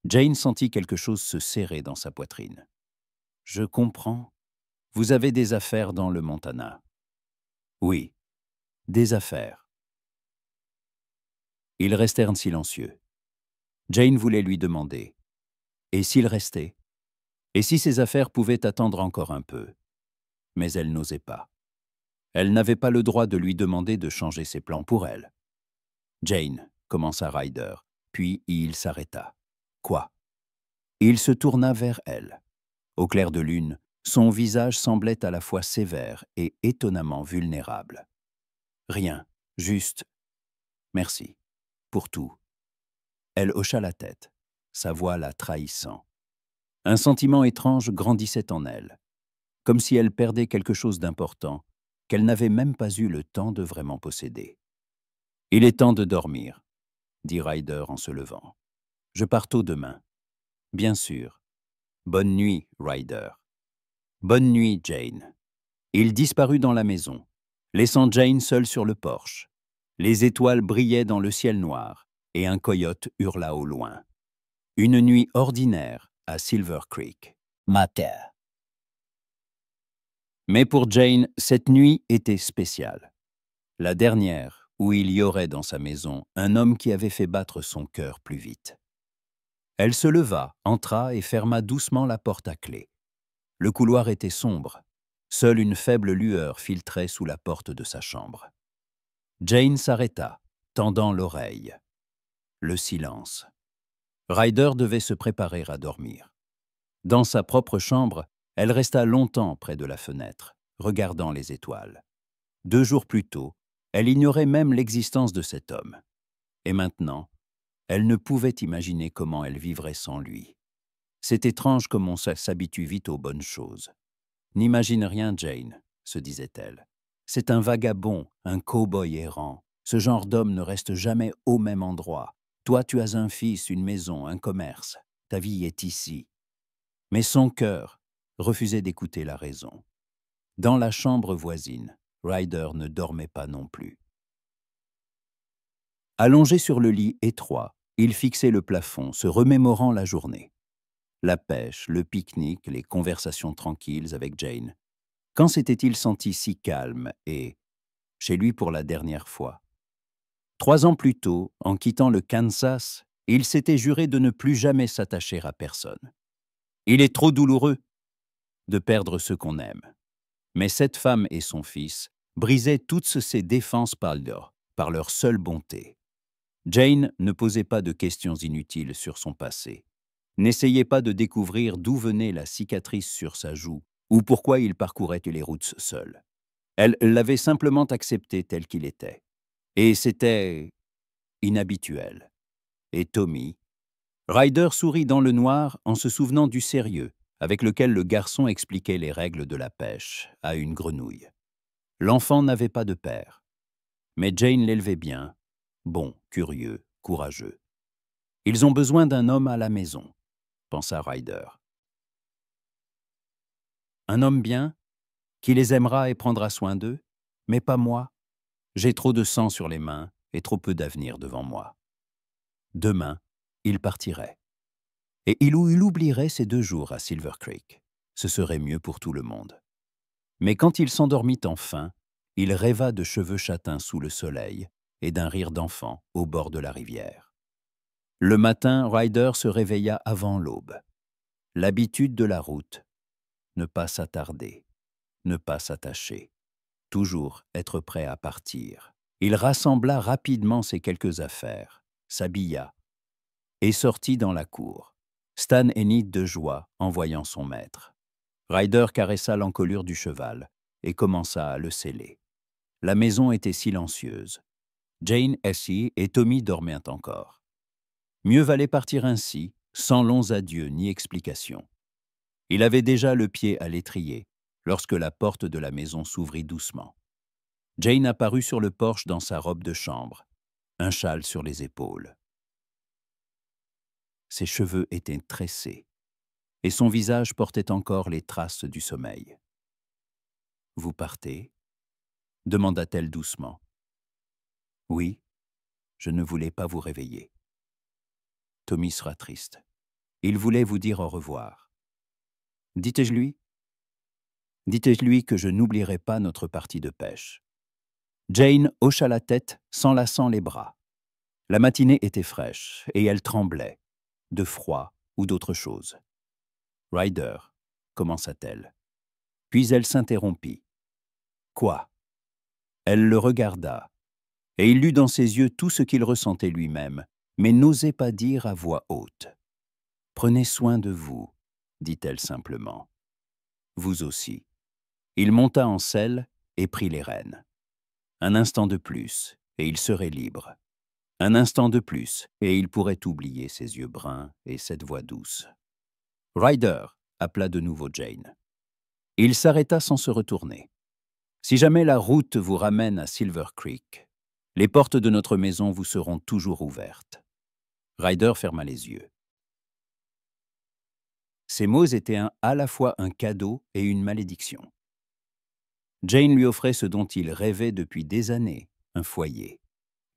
Jane sentit quelque chose se serrer dans sa poitrine. « Je comprends. Vous avez des affaires dans le Montana. »« Oui, des affaires. » Ils restèrent silencieux. Jane voulait lui demander « Et s'il restait ?» Et si ses affaires pouvaient attendre encore un peu? Mais elle n'osait pas. Elle n'avait pas le droit de lui demander de changer ses plans pour elle. « Jane », commença Ryder, puis il s'arrêta. « Quoi ?» Il se tourna vers elle. Au clair de lune, son visage semblait à la fois sévère et étonnamment vulnérable. « Rien, juste merci, pour tout. » Elle hocha la tête, sa voix la trahissant. Un sentiment étrange grandissait en elle, comme si elle perdait quelque chose d'important qu'elle n'avait même pas eu le temps de vraiment posséder. « Il est temps de dormir, » dit Ryder en se levant. « Je pars tôt demain. »« Bien sûr. Bonne nuit, Ryder. »« Bonne nuit, Jane. » Il disparut dans la maison, laissant Jane seule sur le porche. Les étoiles brillaient dans le ciel noir et un coyote hurla au loin. Une nuit ordinaire à Silver Creek. Mater. Mais pour Jane, cette nuit était spéciale. La dernière où il y aurait dans sa maison un homme qui avait fait battre son cœur plus vite. Elle se leva, entra et ferma doucement la porte à clé. Le couloir était sombre. Seule une faible lueur filtrait sous la porte de sa chambre. Jane s'arrêta, tendant l'oreille. Le silence. Ryder devait se préparer à dormir. Dans sa propre chambre, elle resta longtemps près de la fenêtre, regardant les étoiles. 2 jours plus tôt, elle ignorait même l'existence de cet homme. Et maintenant, elle ne pouvait imaginer comment elle vivrait sans lui. C'est étrange comme on s'habitue vite aux bonnes choses. « N'imagine rien, Jane, » se disait-elle. « C'est un vagabond, un cow-boy errant. Ce genre d'homme ne reste jamais au même endroit. Toi, tu as un fils, une maison, un commerce. Ta vie est ici. » Mais son cœur refusait d'écouter la raison. Dans la chambre voisine, Ryder ne dormait pas non plus. Allongé sur le lit étroit, il fixait le plafond, se remémorant la journée. La pêche, le pique-nique, les conversations tranquilles avec Jane. Quand s'était-il senti si calme et, chez lui pour la dernière fois? 3 ans plus tôt, en quittant le Kansas, il s'était juré de ne plus jamais s'attacher à personne. Il est trop douloureux de perdre ceux qu'on aime. Mais cette femme et son fils brisaient toutes ces défenses par leur seule bonté. Jane ne posait pas de questions inutiles sur son passé. N'essayait pas de découvrir d'où venait la cicatrice sur sa joue ou pourquoi il parcourait les routes seul. Elle l'avait simplement accepté tel qu'il était. Et c'était inhabituel. Et Tommy? Ryder sourit dans le noir en se souvenant du sérieux avec lequel le garçon expliquait les règles de la pêche à une grenouille. L'enfant n'avait pas de père. Mais Jane l'élevait bien, bon, curieux, courageux. Ils ont besoin d'un homme à la maison, pensa Ryder. Un homme bien, qui les aimera et prendra soin d'eux, mais pas moi. J'ai trop de sang sur les mains et trop peu d'avenir devant moi. Demain, il partirait. Et il oublierait ces 2 jours à Silver Creek. Ce serait mieux pour tout le monde. Mais quand il s'endormit enfin, il rêva de cheveux châtains sous le soleil et d'un rire d'enfant au bord de la rivière. Le matin, Ryder se réveilla avant l'aube. L'habitude de la route, ne pas s'attarder, ne pas s'attacher, toujours être prêt à partir. Il rassembla rapidement ses quelques affaires, s'habilla et sortit dans la cour. Stan hennit de joie en voyant son maître. Ryder caressa l'encolure du cheval et commença à le seller. La maison était silencieuse. Jane, Essie et Tommy dormaient encore. Mieux valait partir ainsi, sans longs adieux ni explications. Il avait déjà le pied à l'étrier, lorsque la porte de la maison s'ouvrit doucement. Jane apparut sur le porche dans sa robe de chambre, un châle sur les épaules. Ses cheveux étaient tressés, et son visage portait encore les traces du sommeil. « Vous partez ?» demanda-t-elle doucement. « Oui, je ne voulais pas vous réveiller. » Tommy sera triste. Il voulait vous dire au revoir. Dites-lui que je n'oublierai pas notre partie de pêche. Jane hocha la tête, s'enlaçant les bras. La matinée était fraîche, et elle tremblait, de froid ou d'autre chose. Ryder, commença-t-elle. Puis elle s'interrompit. Quoi? Elle le regarda, et il lut dans ses yeux tout ce qu'il ressentait lui-même, mais n'osait pas dire à voix haute. Prenez soin de vous, dit-elle simplement. Vous aussi. Il monta en selle et prit les rênes. Un instant de plus, et il serait libre. Un instant de plus, et il pourrait oublier ses yeux bruns et cette voix douce. Ryder, appela de nouveau Jane. Il s'arrêta sans se retourner. Si jamais la route vous ramène à Silver Creek, les portes de notre maison vous seront toujours ouvertes. Ryder ferma les yeux. Ces mots étaient à la fois un cadeau et une malédiction. Jane lui offrait ce dont il rêvait depuis des années, un foyer.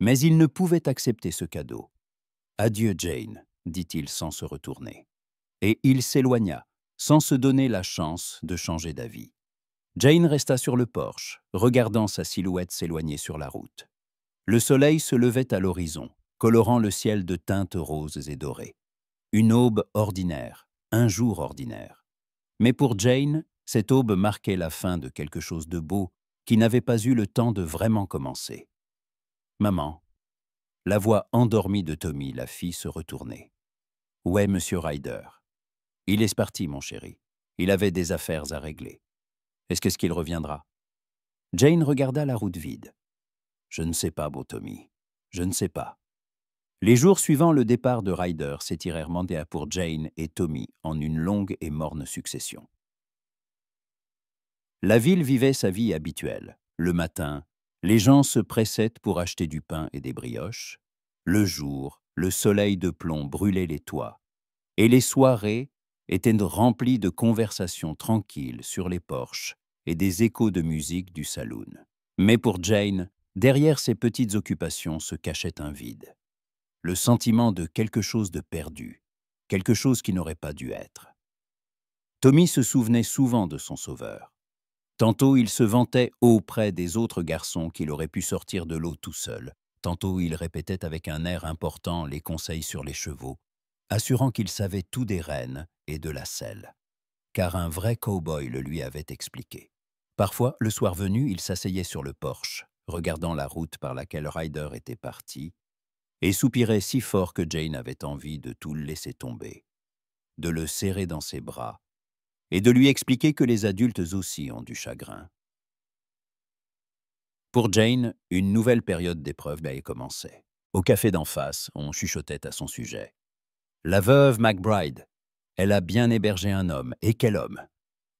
Mais il ne pouvait accepter ce cadeau. « Adieu, Jane », dit-il sans se retourner. Et il s'éloigna, sans se donner la chance de changer d'avis. Jane resta sur le porche, regardant sa silhouette s'éloigner sur la route. Le soleil se levait à l'horizon, colorant le ciel de teintes roses et dorées. Une aube ordinaire, un jour ordinaire. Mais pour Jane, cette aube marquait la fin de quelque chose de beau qui n'avait pas eu le temps de vraiment commencer. « Maman », la voix endormie de Tommy la fit se retourner. « Ouais, monsieur Ryder. Il est parti, mon chéri. Il avait des affaires à régler. Est-ce qu'il reviendra ?» Jane regarda la route vide. « Je ne sais pas, beau Tommy. Je ne sais pas. » Les jours suivant le départ de Ryder s'étirèrent pour Jane et Tommy en une longue et morne succession. La ville vivait sa vie habituelle. Le matin, les gens se pressaient pour acheter du pain et des brioches. Le jour, le soleil de plomb brûlait les toits. Et les soirées étaient remplies de conversations tranquilles sur les porches et des échos de musique du saloon. Mais pour Jane, derrière ces petites occupations se cachait un vide. Le sentiment de quelque chose de perdu, quelque chose qui n'aurait pas dû être. Tommy se souvenait souvent de son sauveur. Tantôt il se vantait auprès des autres garçons qu'il aurait pu sortir de l'eau tout seul. Tantôt il répétait avec un air important les conseils sur les chevaux, assurant qu'il savait tout des rênes et de la selle, car un vrai cow-boy le lui avait expliqué. Parfois, le soir venu, il s'asseyait sur le porche, regardant la route par laquelle Ryder était parti, et soupirait si fort que Jane avait envie de tout laisser tomber, de le serrer dans ses bras, et de lui expliquer que les adultes aussi ont du chagrin. Pour Jane, une nouvelle période d'épreuve commençait. Au café d'en face, on chuchotait à son sujet. La veuve McBride, elle a bien hébergé un homme, et quel homme!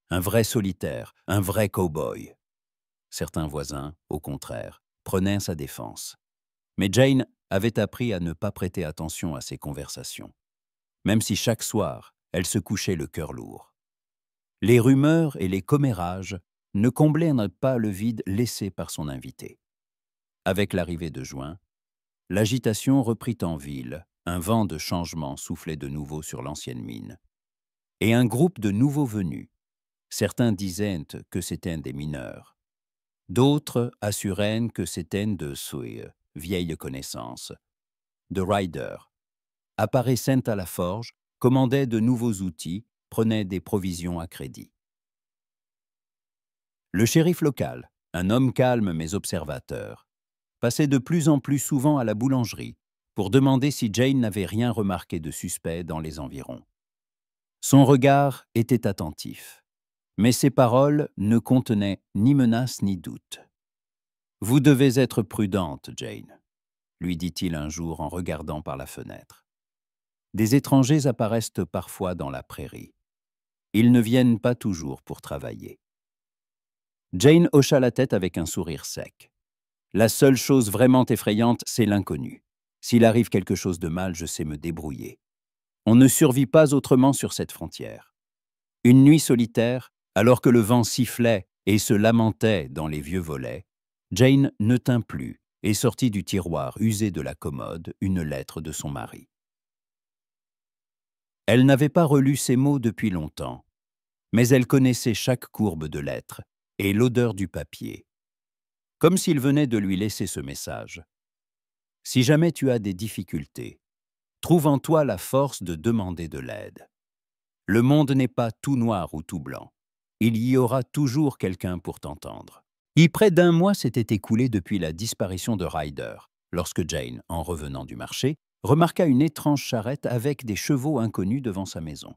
Un vrai solitaire, un vrai cow-boy. Certains voisins, au contraire, prenaient sa défense. Mais Jane avait appris à ne pas prêter attention à ces conversations, même si chaque soir, elle se couchait le cœur lourd. Les rumeurs et les commérages ne comblaient pas le vide laissé par son invité. Avec l'arrivée de juin, l'agitation reprit en ville, un vent de changement soufflait de nouveau sur l'ancienne mine. Et un groupe de nouveaux venus, certains disaient que c'étaient des mineurs, d'autres assuraient que c'étaient de vieilles connaissances, de riders, apparaissaient à la forge, commandaient de nouveaux outils, prenaient des provisions à crédit. Le shérif local, un homme calme mais observateur, passait de plus en plus souvent à la boulangerie pour demander si Jane n'avait rien remarqué de suspect dans les environs. Son regard était attentif, mais ses paroles ne contenaient ni menace ni doute. « Vous devez être prudente, Jane », lui dit-il un jour en regardant par la fenêtre. « Des étrangers apparaissent parfois dans la prairie. Ils ne viennent pas toujours pour travailler. » Jane hocha la tête avec un sourire sec. « La seule chose vraiment effrayante, c'est l'inconnu. S'il arrive quelque chose de mal, je sais me débrouiller. On ne survit pas autrement sur cette frontière. » Une nuit solitaire, alors que le vent sifflait et se lamentait dans les vieux volets, Jane ne tint plus et sortit du tiroir usé de la commode une lettre de son mari. Elle n'avait pas relu ces mots depuis longtemps, mais elle connaissait chaque courbe de lettre et l'odeur du papier, comme s'il venait de lui laisser ce message. « Si jamais tu as des difficultés, trouve en toi la force de demander de l'aide. Le monde n'est pas tout noir ou tout blanc. Il y aura toujours quelqu'un pour t'entendre. » Près d'un mois s'était écoulé depuis la disparition de Ryder, lorsque Jane, en revenant du marché, remarqua une étrange charrette avec des chevaux inconnus devant sa maison.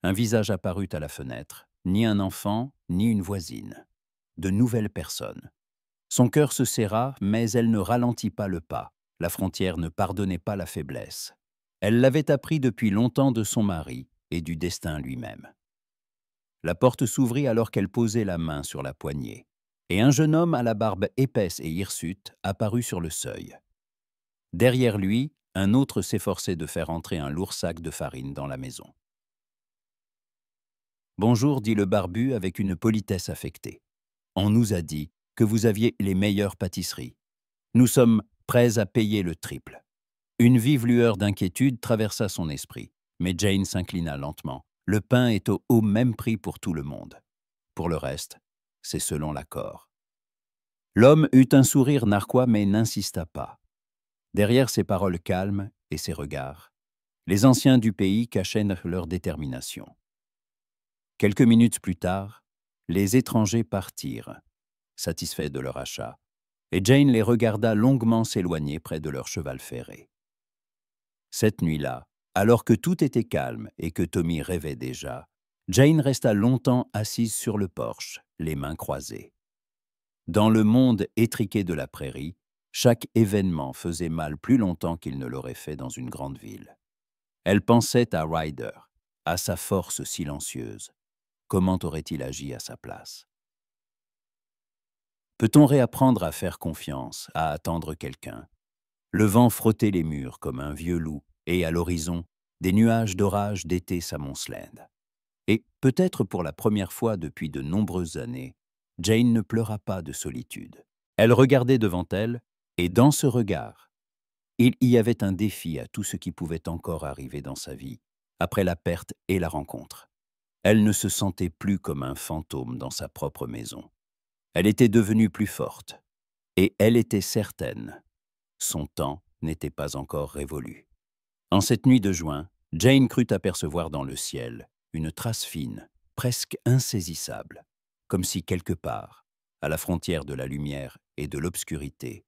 Un visage apparut à la fenêtre, ni un enfant, ni une voisine. De nouvelles personnes. Son cœur se serra, mais elle ne ralentit pas le pas. La frontière ne pardonnait pas la faiblesse. Elle l'avait appris depuis longtemps de son mari et du destin lui-même. La porte s'ouvrit alors qu'elle posait la main sur la poignée, et un jeune homme à la barbe épaisse et hirsute apparut sur le seuil. Derrière lui, un autre s'efforçait de faire entrer un lourd sac de farine dans la maison. « Bonjour, dit le barbu avec une politesse affectée. On nous a dit que vous aviez les meilleures pâtisseries. Nous sommes prêts à payer le triple. » Une vive lueur d'inquiétude traversa son esprit, mais Jane s'inclina lentement. Le pain est au même prix pour tout le monde. Pour le reste, c'est selon l'accord. L'homme eut un sourire narquois mais n'insista pas. Derrière ses paroles calmes et ses regards, les anciens du pays cachaient leur détermination. Quelques minutes plus tard, les étrangers partirent, satisfaits de leur achat, et Jane les regarda longuement s'éloigner près de leur cheval ferré. Cette nuit-là, alors que tout était calme et que Tommy rêvait déjà, Jane resta longtemps assise sur le porche, les mains croisées. Dans le monde étriqué de la prairie, chaque événement faisait mal plus longtemps qu'il ne l'aurait fait dans une grande ville. Elle pensait à Ryder, à sa force silencieuse. Comment aurait-il agi à sa place? Peut-on réapprendre à faire confiance, à attendre quelqu'un? Le vent frottait les murs comme un vieux loup, et à l'horizon, des nuages d'orage d'été s'amoncelaient. Et, peut-être pour la première fois depuis de nombreuses années, Jane ne pleura pas de solitude. Elle regardait devant elle, et dans ce regard, il y avait un défi à tout ce qui pouvait encore arriver dans sa vie, après la perte et la rencontre. Elle ne se sentait plus comme un fantôme dans sa propre maison. Elle était devenue plus forte, et elle était certaine. Son temps n'était pas encore révolu. En cette nuit de juin, Jane crut apercevoir dans le ciel une trace fine, presque insaisissable, comme si quelque part, à la frontière de la lumière et de l'obscurité,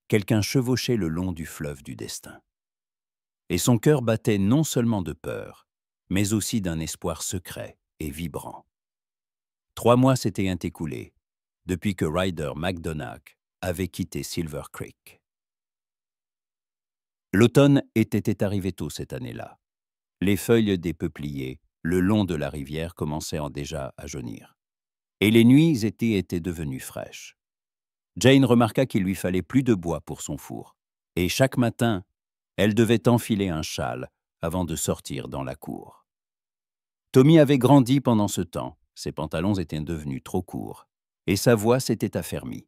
quelqu'un chevauchait le long du fleuve du destin. Et son cœur battait non seulement de peur, mais aussi d'un espoir secret et vibrant. 3 mois s'étaient écoulés depuis que Ryder McDonagh avait quitté Silver Creek. L'automne était arrivé tôt cette année-là. Les feuilles des peupliers, le long de la rivière, commençaient déjà à jaunir. Et les nuits étaient devenues fraîches. Jane remarqua qu'il lui fallait plus de bois pour son four, et chaque matin, elle devait enfiler un châle avant de sortir dans la cour. Tommy avait grandi pendant ce temps, ses pantalons étaient devenus trop courts, et sa voix s'était affermie.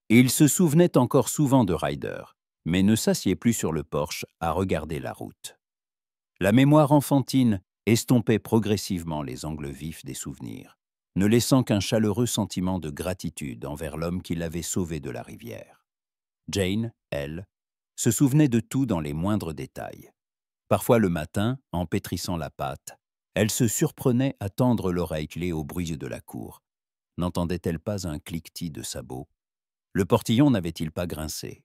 Il se souvenait encore souvent de Ryder, mais ne s'assied plus sur le porche à regarder la route. La mémoire enfantine estompait progressivement les angles vifs des souvenirs, ne laissant qu'un chaleureux sentiment de gratitude envers l'homme qui l'avait sauvé de la rivière. Jane, elle, se souvenait de tout dans les moindres détails. Parfois le matin, en pétrissant la pâte, elle se surprenait à tendre l'oreille clé au bruit de la cour. N'entendait-elle pas un cliquetis de sabots? Le portillon n'avait-il pas grincé?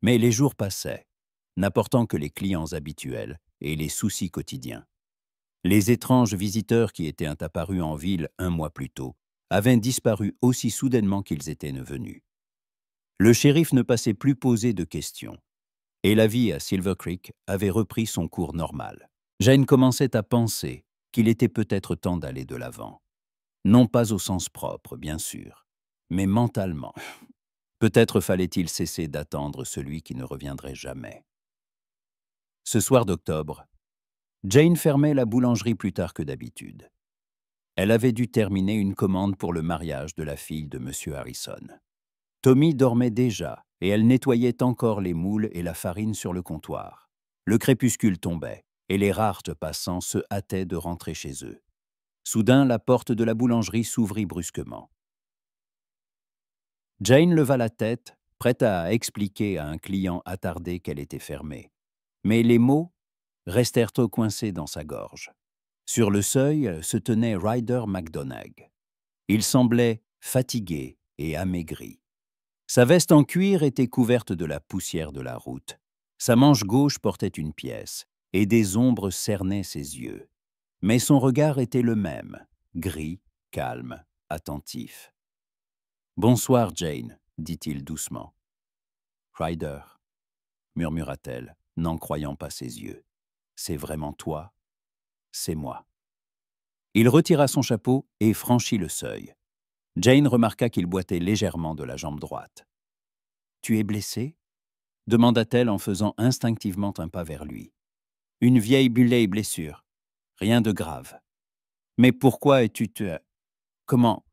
Mais les jours passaient, n'apportant que les clients habituels et les soucis quotidiens. Les étranges visiteurs qui étaient apparus en ville un mois plus tôt avaient disparu aussi soudainement qu'ils étaient venus. Le shérif ne passait plus poser de questions, et la vie à Silver Creek avait repris son cours normal. Jane commençait à penser qu'il était peut-être temps d'aller de l'avant. Non pas au sens propre, bien sûr, mais mentalement. Peut-être fallait-il cesser d'attendre celui qui ne reviendrait jamais. Ce soir d'octobre, Jane fermait la boulangerie plus tard que d'habitude. Elle avait dû terminer une commande pour le mariage de la fille de M. Harrison. Tommy dormait déjà et elle nettoyait encore les moules et la farine sur le comptoir. Le crépuscule tombait et les rares passants se hâtaient de rentrer chez eux. Soudain, la porte de la boulangerie s'ouvrit brusquement. Jane leva la tête, prête à expliquer à un client attardé qu'elle était fermée. Mais les mots restèrent coincés dans sa gorge. Sur le seuil se tenait Ryder McDonagh. Il semblait fatigué et amaigri. Sa veste en cuir était couverte de la poussière de la route. Sa manche gauche portait une pièce, et des ombres cernaient ses yeux. Mais son regard était le même, gris, calme, attentif. « Bonsoir, Jane, » dit-il doucement. « Ryder, » murmura-t-elle, n'en croyant pas ses yeux. « C'est vraiment toi? C'est moi. » Il retira son chapeau et franchit le seuil. Jane remarqua qu'il boitait légèrement de la jambe droite. « Tu es blessé ?» demanda-t-elle en faisant instinctivement un pas vers lui. « Une vieille blessure. Rien de grave. Mais pourquoi es-tu... Comment ?»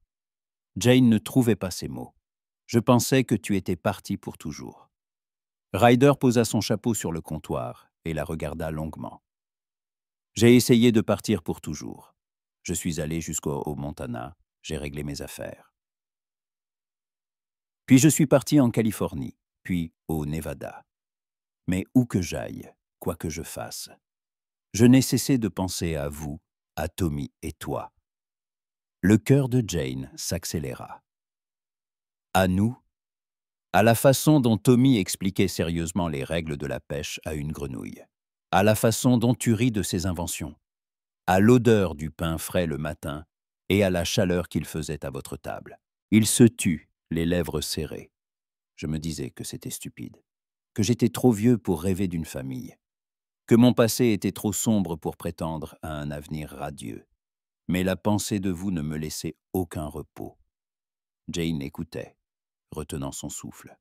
Jane ne trouvait pas ses mots. « Je pensais que tu étais parti pour toujours. » Ryder posa son chapeau sur le comptoir et la regarda longuement. « J'ai essayé de partir pour toujours. Je suis allé jusqu'au Montana, j'ai réglé mes affaires. Puis je suis parti en Californie, puis au Nevada. Mais où que j'aille, quoi que je fasse, je n'ai cessé de penser à vous, à Tommy et toi. » Le cœur de Jane s'accéléra. À nous, à la façon dont Tommy expliquait sérieusement les règles de la pêche à une grenouille, à la façon dont tu ris de ses inventions, à l'odeur du pain frais le matin et à la chaleur qu'il faisait à votre table. Il se tut, les lèvres serrées. Je me disais que c'était stupide, que j'étais trop vieux pour rêver d'une famille, que mon passé était trop sombre pour prétendre à un avenir radieux. Mais la pensée de vous ne me laissait aucun repos. Jane écoutait, retenant son souffle.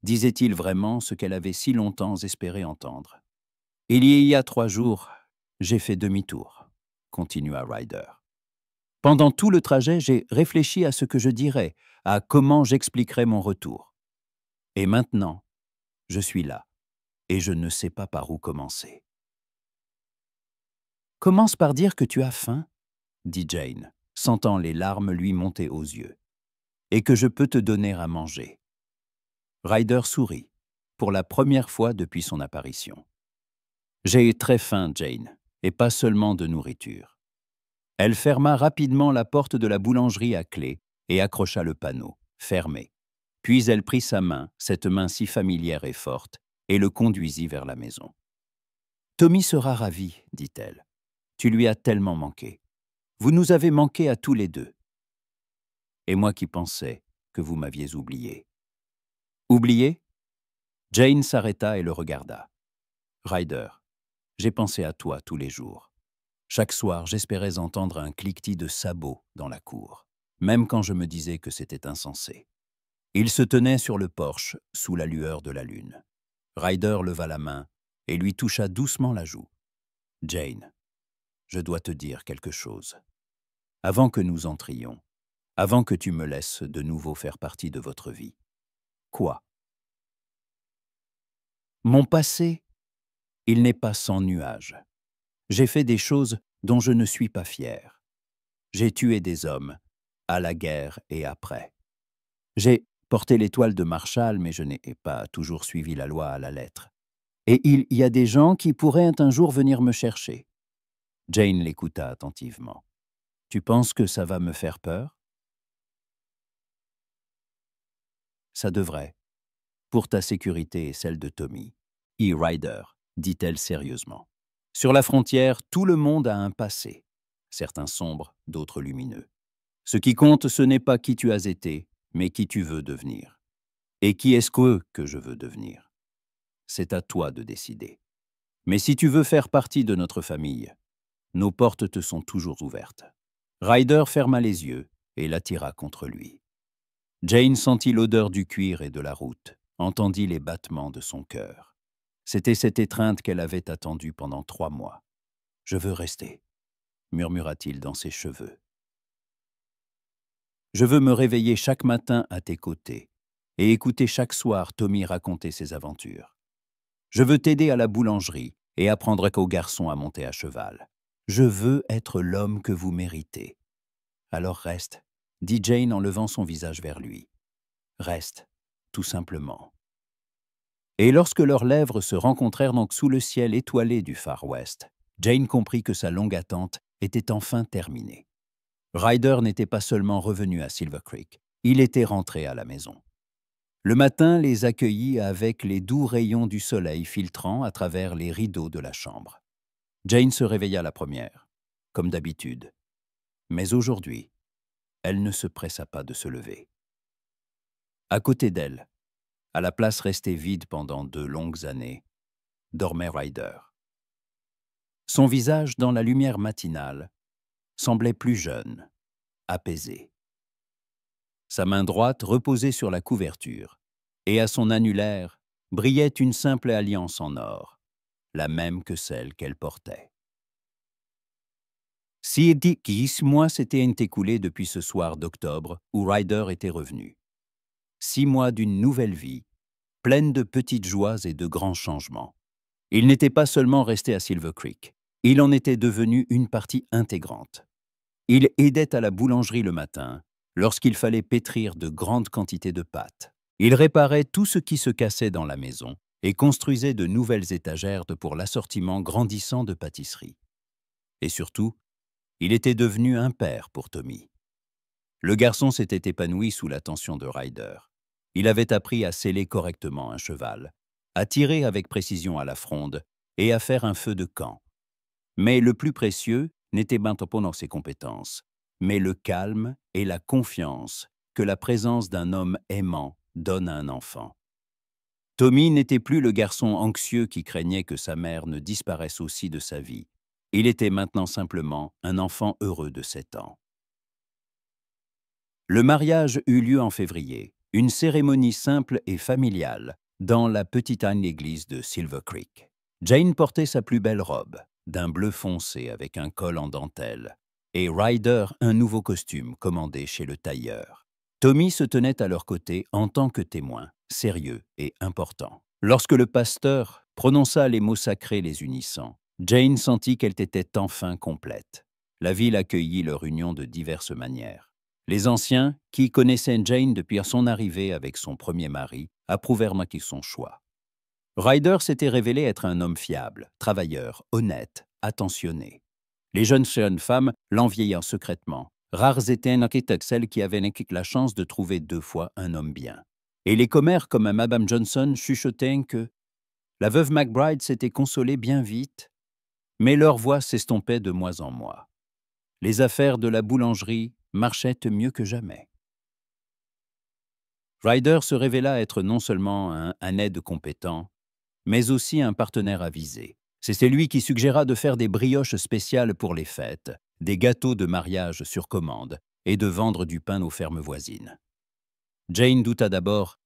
Disait-il vraiment ce qu'elle avait si longtemps espéré entendre? « Il y a 3 jours, j'ai fait demi-tour, » continua Ryder. « Pendant tout le trajet, j'ai réfléchi à ce que je dirais, à comment j'expliquerais mon retour. Et maintenant, je suis là, et je ne sais pas par où commencer. »« Commence par dire que tu as faim, » dit Jane, sentant les larmes lui monter aux yeux, « et que je peux te donner à manger. » Ryder sourit, pour la première fois depuis son apparition. « J'ai très faim, Jane, et pas seulement de nourriture. » Elle ferma rapidement la porte de la boulangerie à clé et accrocha le panneau, fermé. Puis elle prit sa main, cette main si familière et forte, et le conduisit vers la maison. « Tommy sera ravi, » dit-elle. « Tu lui as tellement manqué. Vous nous avez manqué à tous les deux. Et moi qui pensais que vous m'aviez oublié. » « Oublié ?» Jane s'arrêta et le regarda. « Ryder, j'ai pensé à toi tous les jours. Chaque soir, j'espérais entendre un cliquetis de sabots dans la cour. même quand je me disais que c'était insensé. Il se tenait sur le porche, sous la lueur de la lune. Ryder leva la main et lui toucha doucement la joue. « Jane, je dois te dire quelque chose. Avant que nous entrions, avant que tu me laisses de nouveau faire partie de votre vie. » « Quoi ?»« Mon passé, il n'est pas sans nuages. J'ai fait des choses dont je ne suis pas fier. J'ai tué des hommes, à la guerre et après. J'ai porté l'étoile de Marshall, mais je n'ai pas toujours suivi la loi à la lettre. Et il y a des gens qui pourraient un jour venir me chercher. » Jane l'écouta attentivement. « Tu penses que ça va me faire peur ?»« Ça devrait, pour ta sécurité et celle de Tommy. »« E. Ryder, dit-elle sérieusement. Sur la frontière, tout le monde a un passé, certains sombres, d'autres lumineux. Ce qui compte, ce n'est pas qui tu as été, mais qui tu veux devenir. Et qui est-ce que je veux devenir? C'est à toi de décider. Mais si tu veux faire partie de notre famille, nos portes te sont toujours ouvertes. » Ryder ferma les yeux et l'attira contre lui. Jane sentit l'odeur du cuir et de la route, entendit les battements de son cœur. C'était cette étreinte qu'elle avait attendue pendant 3 mois. « Je veux rester, » murmura-t-il dans ses cheveux. « Je veux me réveiller chaque matin à tes côtés et écouter chaque soir Tommy raconter ses aventures. Je veux t'aider à la boulangerie et apprendre aux garçons à monter à cheval. Je veux être l'homme que vous méritez. Alors reste, » dit Jane en levant son visage vers lui. « Reste, tout simplement. » Et lorsque leurs lèvres se rencontrèrent donc sous le ciel étoilé du Far West, Jane comprit que sa longue attente était enfin terminée. Ryder n'était pas seulement revenu à Silver Creek, il était rentré à la maison. Le matin les accueillit avec les doux rayons du soleil filtrant à travers les rideaux de la chambre. Jane se réveilla la première, comme d'habitude. Mais aujourd'hui, elle ne se pressa pas de se lever. À côté d'elle, à la place restée vide pendant 2 longues années, dormait Ryder. Son visage, dans la lumière matinale, semblait plus jeune, apaisé. Sa main droite reposait sur la couverture, et à son annulaire brillait une simple alliance en or, la même que celle qu'elle portait. 10 mois s'étaient écoulés depuis ce soir d'octobre où Ryder était revenu. 6 mois d'une nouvelle vie, pleine de petites joies et de grands changements. Il n'était pas seulement resté à Silver Creek, il en était devenu une partie intégrante. Il aidait à la boulangerie le matin, lorsqu'il fallait pétrir de grandes quantités de pâtes. Il réparait tout ce qui se cassait dans la maison et construisait de nouvelles étagères pour l'assortiment grandissant de pâtisseries. Et surtout, il était devenu un père pour Tommy. Le garçon s'était épanoui sous l'attention de Ryder. Il avait appris à sceller correctement un cheval, à tirer avec précision à la fronde et à faire un feu de camp. Mais le plus précieux n'était pas dans ses compétences, mais le calme et la confiance que la présence d'un homme aimant donne à un enfant. Tommy n'était plus le garçon anxieux qui craignait que sa mère ne disparaisse aussi de sa vie. Il était maintenant simplement un enfant heureux de 7 ans. Le mariage eut lieu en février, une cérémonie simple et familiale, dans la petite église de Silver Creek. Jane portait sa plus belle robe, d'un bleu foncé avec un col en dentelle, et Ryder un nouveau costume commandé chez le tailleur. Tommy se tenait à leur côté en tant que témoin, sérieux et important. Lorsque le pasteur prononça les mots sacrés les unissant, Jane sentit qu'elle était enfin complète. La ville accueillit leur union de diverses manières. Les anciens, qui connaissaient Jane depuis son arrivée avec son premier mari, approuvèrent son choix. Ryder s'était révélé être un homme fiable, travailleur, honnête, attentionné. Les jeunes femmes l'enviaient secrètement. Rares étaient celles qui avaient la chance de trouver 2 fois un homme bien. Et les commères comme Madame Johnson chuchotaient que la veuve McBride s'était consolée bien vite, mais leur voix s'estompait de mois en mois. Les affaires de la boulangerie marchaient mieux que jamais. Ryder se révéla être non seulement un aide compétent, mais aussi un partenaire avisé. C'est lui qui suggéra de faire des brioches spéciales pour les fêtes, des gâteaux de mariage sur commande et de vendre du pain aux fermes voisines. Jane douta d'abord.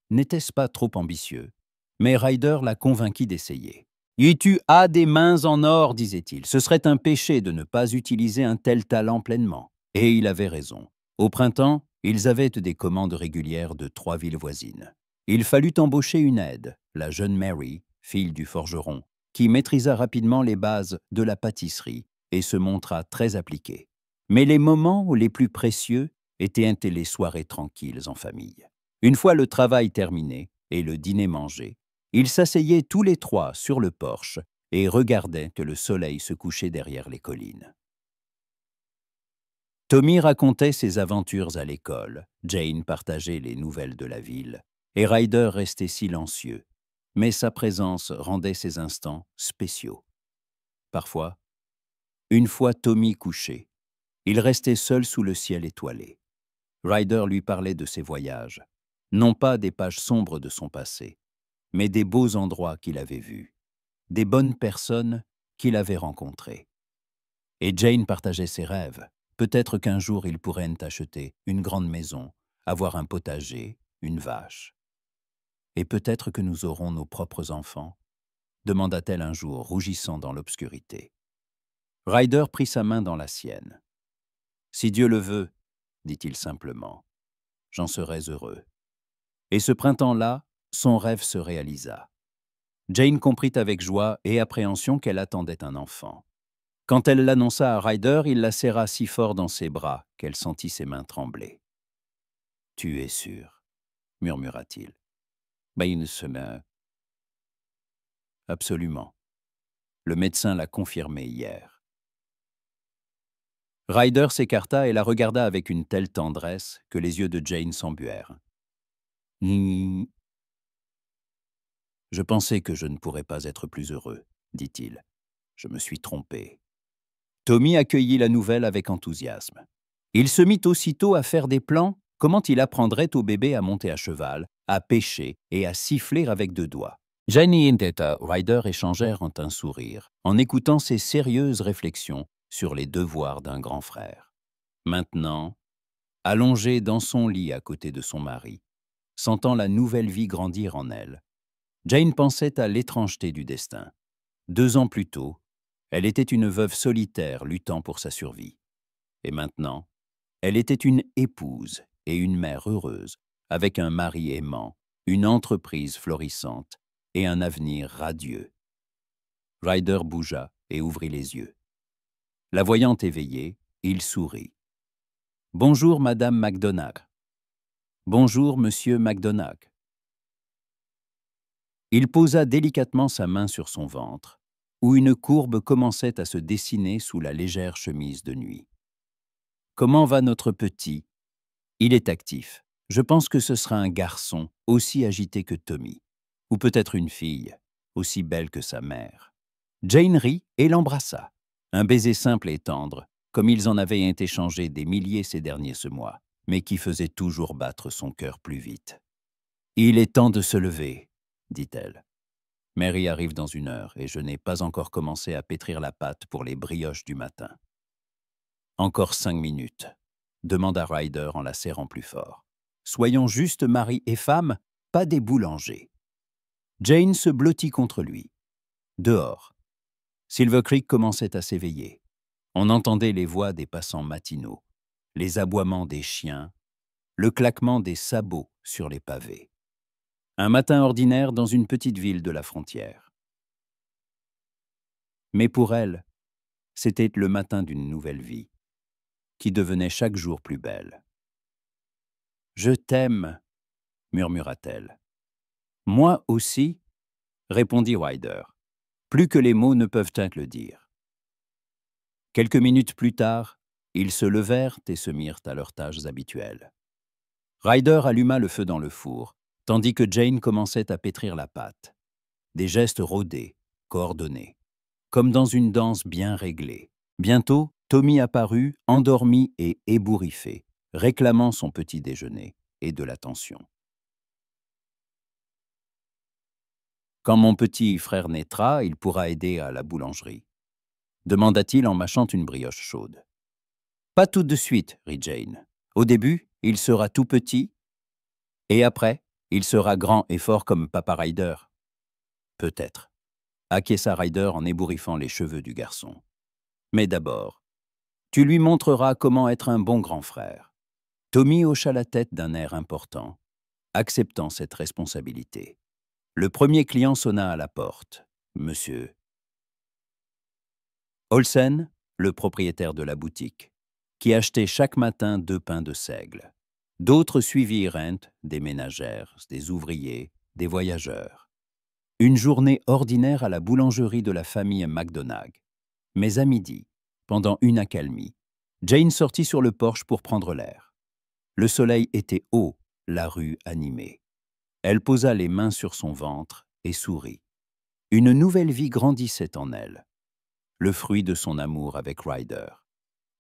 N'était-ce pas trop ambitieux? Mais Ryder la convainquit d'essayer. « Et tu as des mains en or, disait-il. Ce serait un péché de ne pas utiliser un tel talent pleinement. » Et il avait raison. Au printemps, ils avaient des commandes régulières de 3 villes voisines. Il fallut embaucher une aide, la jeune Mary, fille du forgeron, qui maîtrisa rapidement les bases de la pâtisserie et se montra très appliquée. Mais les moments les plus précieux étaient les soirées tranquilles en famille. Une fois le travail terminé et le dîner mangé, ils s'asseyaient tous les trois sur le porche et regardaient que le soleil se couchait derrière les collines. Tommy racontait ses aventures à l'école, Jane partageait les nouvelles de la ville, et Ryder restait silencieux, mais sa présence rendait ces instants spéciaux. Parfois, une fois Tommy couché, il restait seul sous le ciel étoilé. Ryder lui parlait de ses voyages, non pas des pages sombres de son passé, mais des beaux endroits qu'il avait vus, des bonnes personnes qu'il avait rencontrées. Et Jane partageait ses rêves. Peut-être qu'un jour ils pourraient acheter une grande maison, avoir un potager, une vache. Et peut-être que nous aurons nos propres enfants, demanda-t-elle un jour, rougissant dans l'obscurité. Ryder prit sa main dans la sienne. Si Dieu le veut, dit-il simplement, j'en serais heureux. Et ce printemps-là, son rêve se réalisa. Jane comprit avec joie et appréhension qu'elle attendait un enfant. Quand elle l'annonça à Ryder, il la serra si fort dans ses bras qu'elle sentit ses mains trembler. « Tu es sûr ?» murmura-t-il. « Ben, une semaine. »« Absolument. Le médecin l'a confirmé hier. » Ryder s'écarta et la regarda avec une telle tendresse que les yeux de Jane s'embuèrent. « Je pensais que je ne pourrais pas être plus heureux, dit-il. Je me suis trompé. » Tommy accueillit la nouvelle avec enthousiasme. Il se mit aussitôt à faire des plans, comment il apprendrait au bébé à monter à cheval, à pêcher et à siffler avec 2 doigts. Jane et Ryder échangèrent un sourire, en écoutant ses sérieuses réflexions sur les devoirs d'un grand frère. Maintenant, allongée dans son lit à côté de son mari, sentant la nouvelle vie grandir en elle, Jane pensait à l'étrangeté du destin. 2 ans plus tôt, elle était une veuve solitaire luttant pour sa survie. Et maintenant, elle était une épouse et une mère heureuse, avec un mari aimant, une entreprise florissante et un avenir radieux. Ryder bougea et ouvrit les yeux. La voyant éveillée, il sourit. « Bonjour, Madame MacDonagh. »« Bonjour, Monsieur MacDonagh. » Il posa délicatement sa main sur son ventre, où une courbe commençait à se dessiner sous la légère chemise de nuit. « Comment va notre petit ? Il est actif. Je pense que ce sera un garçon aussi agité que Tommy, ou peut-être une fille, aussi belle que sa mère. » Jane rit et l'embrassa. Un baiser simple et tendre, comme ils en avaient échangé des milliers ces derniers mois, mais qui faisait toujours battre son cœur plus vite. « Il est temps de se lever, » dit-elle. « Mary arrive dans 1 heure et je n'ai pas encore commencé à pétrir la pâte pour les brioches du matin. »« Encore 5 minutes, » demanda Ryder en la serrant plus fort. « Soyons juste mari et femme, pas des boulangers. » Jane se blottit contre lui. Dehors, Silver Creek commençait à s'éveiller. On entendait les voix des passants matinaux, les aboiements des chiens, le claquement des sabots sur les pavés. Un matin ordinaire dans une petite ville de la frontière. Mais pour elle, c'était le matin d'une nouvelle vie, qui devenait chaque jour plus belle. « Je t'aime, » murmura-t-elle. « Moi aussi, » répondit Ryder. Plus que les mots ne peuvent le dire. Quelques minutes plus tard, ils se levèrent et se mirent à leurs tâches habituelles. Ryder alluma le feu dans le four, tandis que Jane commençait à pétrir la pâte. Des gestes rodés, coordonnés, comme dans une danse bien réglée. Bientôt, Tommy apparut, endormi et ébouriffé, réclamant son petit déjeuner et de l'attention. « Quand mon petit frère naîtra, il pourra aider à la boulangerie, » demanda-t-il en mâchant une brioche chaude. Pas tout de suite, rit Jane. Au début, il sera tout petit, et après, il sera grand et fort comme Papa Ryder. Peut-être, acquiesça Ryder en ébouriffant les cheveux du garçon. Mais d'abord, tu lui montreras comment être un bon grand frère. Tommy hocha la tête d'un air important, acceptant cette responsabilité. Le premier client sonna à la porte. Monsieur Olsen, le propriétaire de la boutique, qui achetait chaque matin 2 pains de seigle. D'autres suivirent Rent, des ménagères, des ouvriers, des voyageurs. Une journée ordinaire à la boulangerie de la famille McDonagh. Mais à midi, pendant une accalmie, Jane sortit sur le porche pour prendre l'air. Le soleil était haut, la rue animée. Elle posa les mains sur son ventre et sourit. Une nouvelle vie grandissait en elle, le fruit de son amour avec Ryder.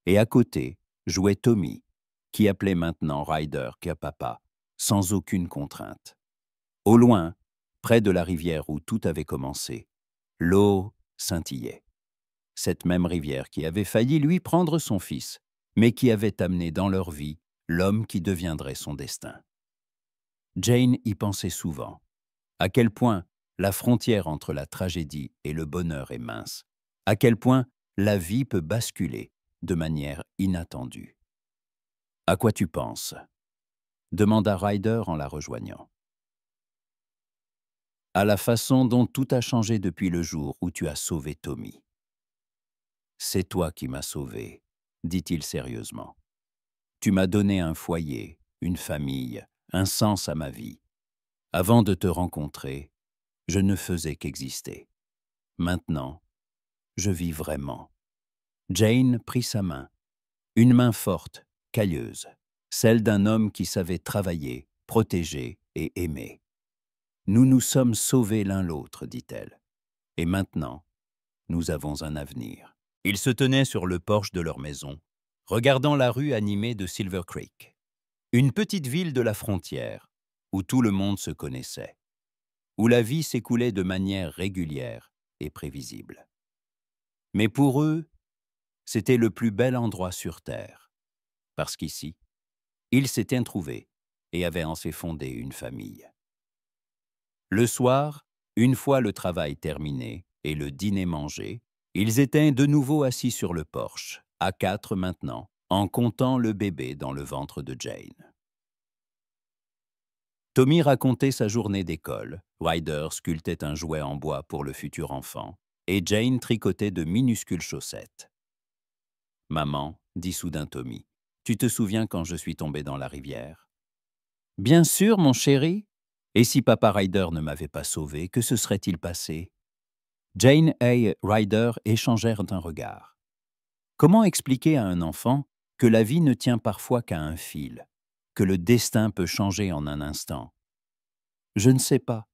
Et à côté jouait Tommy, qui appelait maintenant Ryder qu'à papa, sans aucune contrainte. Au loin, près de la rivière où tout avait commencé, l'eau scintillait. Cette même rivière qui avait failli lui prendre son fils, mais qui avait amené dans leur vie l'homme qui deviendrait son destin. Jane y pensait souvent. À quel point la frontière entre la tragédie et le bonheur est mince. À quel point la vie peut basculer de manière inattendue. « À quoi tu penses ?» demanda Ryder en la rejoignant. « À la façon dont tout a changé depuis le jour où tu as sauvé Tommy. »« C'est toi qui m'as sauvé, » dit-il sérieusement. « Tu m'as donné un foyer, une famille, un sens à ma vie. Avant de te rencontrer, je ne faisais qu'exister. Maintenant, je vis vraiment. » Jane prit sa main, une main forte, calleuse, celle d'un homme qui savait travailler, protéger et aimer. « Nous nous sommes sauvés l'un l'autre, dit-elle. Et maintenant, nous avons un avenir. » Ils se tenaient sur le porche de leur maison, regardant la rue animée de Silver Creek, une petite ville de la frontière, où tout le monde se connaissait, où la vie s'écoulait de manière régulière et prévisible. Mais pour eux, c'était le plus bel endroit sur Terre, parce qu'ici, ils s'étaient trouvés et avaient ainsi fondé une famille. Le soir, une fois le travail terminé et le dîner mangé, ils étaient de nouveau assis sur le porche, à 4 maintenant, en comptant le bébé dans le ventre de Jane. Tommy racontait sa journée d'école, Ryder sculptait un jouet en bois pour le futur enfant, et Jane tricotait de minuscules chaussettes. « Maman, dit soudain Tommy, tu te souviens quand je suis tombé dans la rivière ?»« Bien sûr, mon chéri. Et si Papa Ryder ne m'avait pas sauvé, que se serait-il passé ?» Jane et Ryder échangèrent un regard. Comment expliquer à un enfant que la vie ne tient parfois qu'à un fil, que le destin peut changer en un instant? « Je ne sais pas, »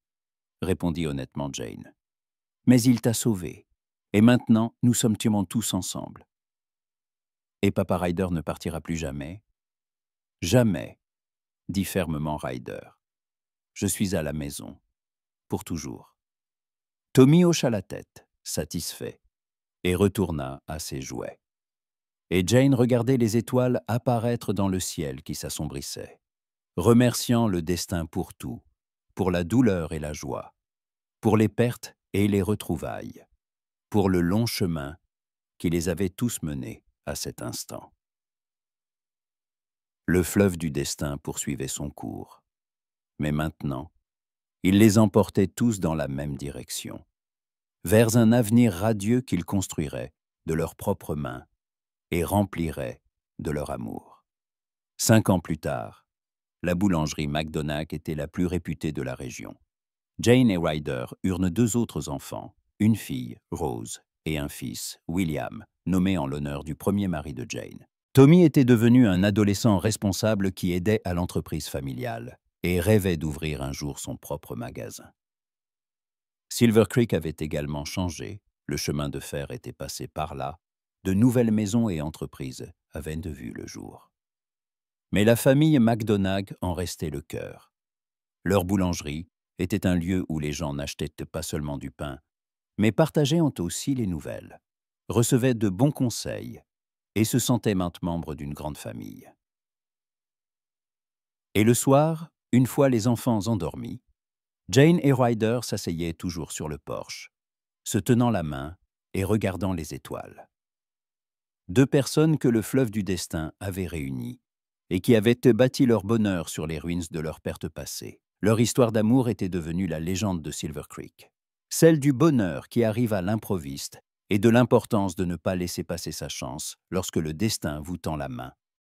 répondit honnêtement Jane. « Mais il t'a sauvé, et maintenant nous sommes tous ensemble. » « Et Papa Ryder ne partira plus jamais ?»« Jamais, » dit fermement Ryder. « Je suis à la maison, pour toujours. » Tommy hocha la tête, satisfait, et retourna à ses jouets. Et Jane regardait les étoiles apparaître dans le ciel qui s'assombrissait, remerciant le destin pour tout, pour la douleur et la joie, pour les pertes et les retrouvailles, pour le long chemin qui les avait tous menés à cet instant. Le fleuve du destin poursuivait son cours, mais maintenant, il les emportait tous dans la même direction, vers un avenir radieux qu'ils construiraient de leurs propres mains et rempliraient de leur amour. 5 ans plus tard, la boulangerie McDonagh était la plus réputée de la région. Jane et Ryder eurent 2 autres enfants, une fille, Rose, et un fils, William, nommé en l'honneur du premier mari de Jane. Tommy était devenu un adolescent responsable qui aidait à l'entreprise familiale et rêvait d'ouvrir un jour son propre magasin. Silver Creek avait également changé, le chemin de fer était passé par là, de nouvelles maisons et entreprises avaient vu le jour. Mais la famille McDonagh en restait le cœur. Leur boulangerie était un lieu où les gens n'achetaient pas seulement du pain, mais partageaient aussi les nouvelles, recevaient de bons conseils et se sentaient maintes membres d'une grande famille. Et le soir, une fois les enfants endormis, Jane et Ryder s'asseyaient toujours sur le porche, se tenant la main et regardant les étoiles. Deux personnes que le fleuve du destin avait réunies et qui avaient bâti leur bonheur sur les ruines de leur perte passée. Leur histoire d'amour était devenue la légende de Silver Creek, celle du bonheur qui arrive à l'improviste et de l'importance de ne pas laisser passer sa chance lorsque le destin vous tend la main.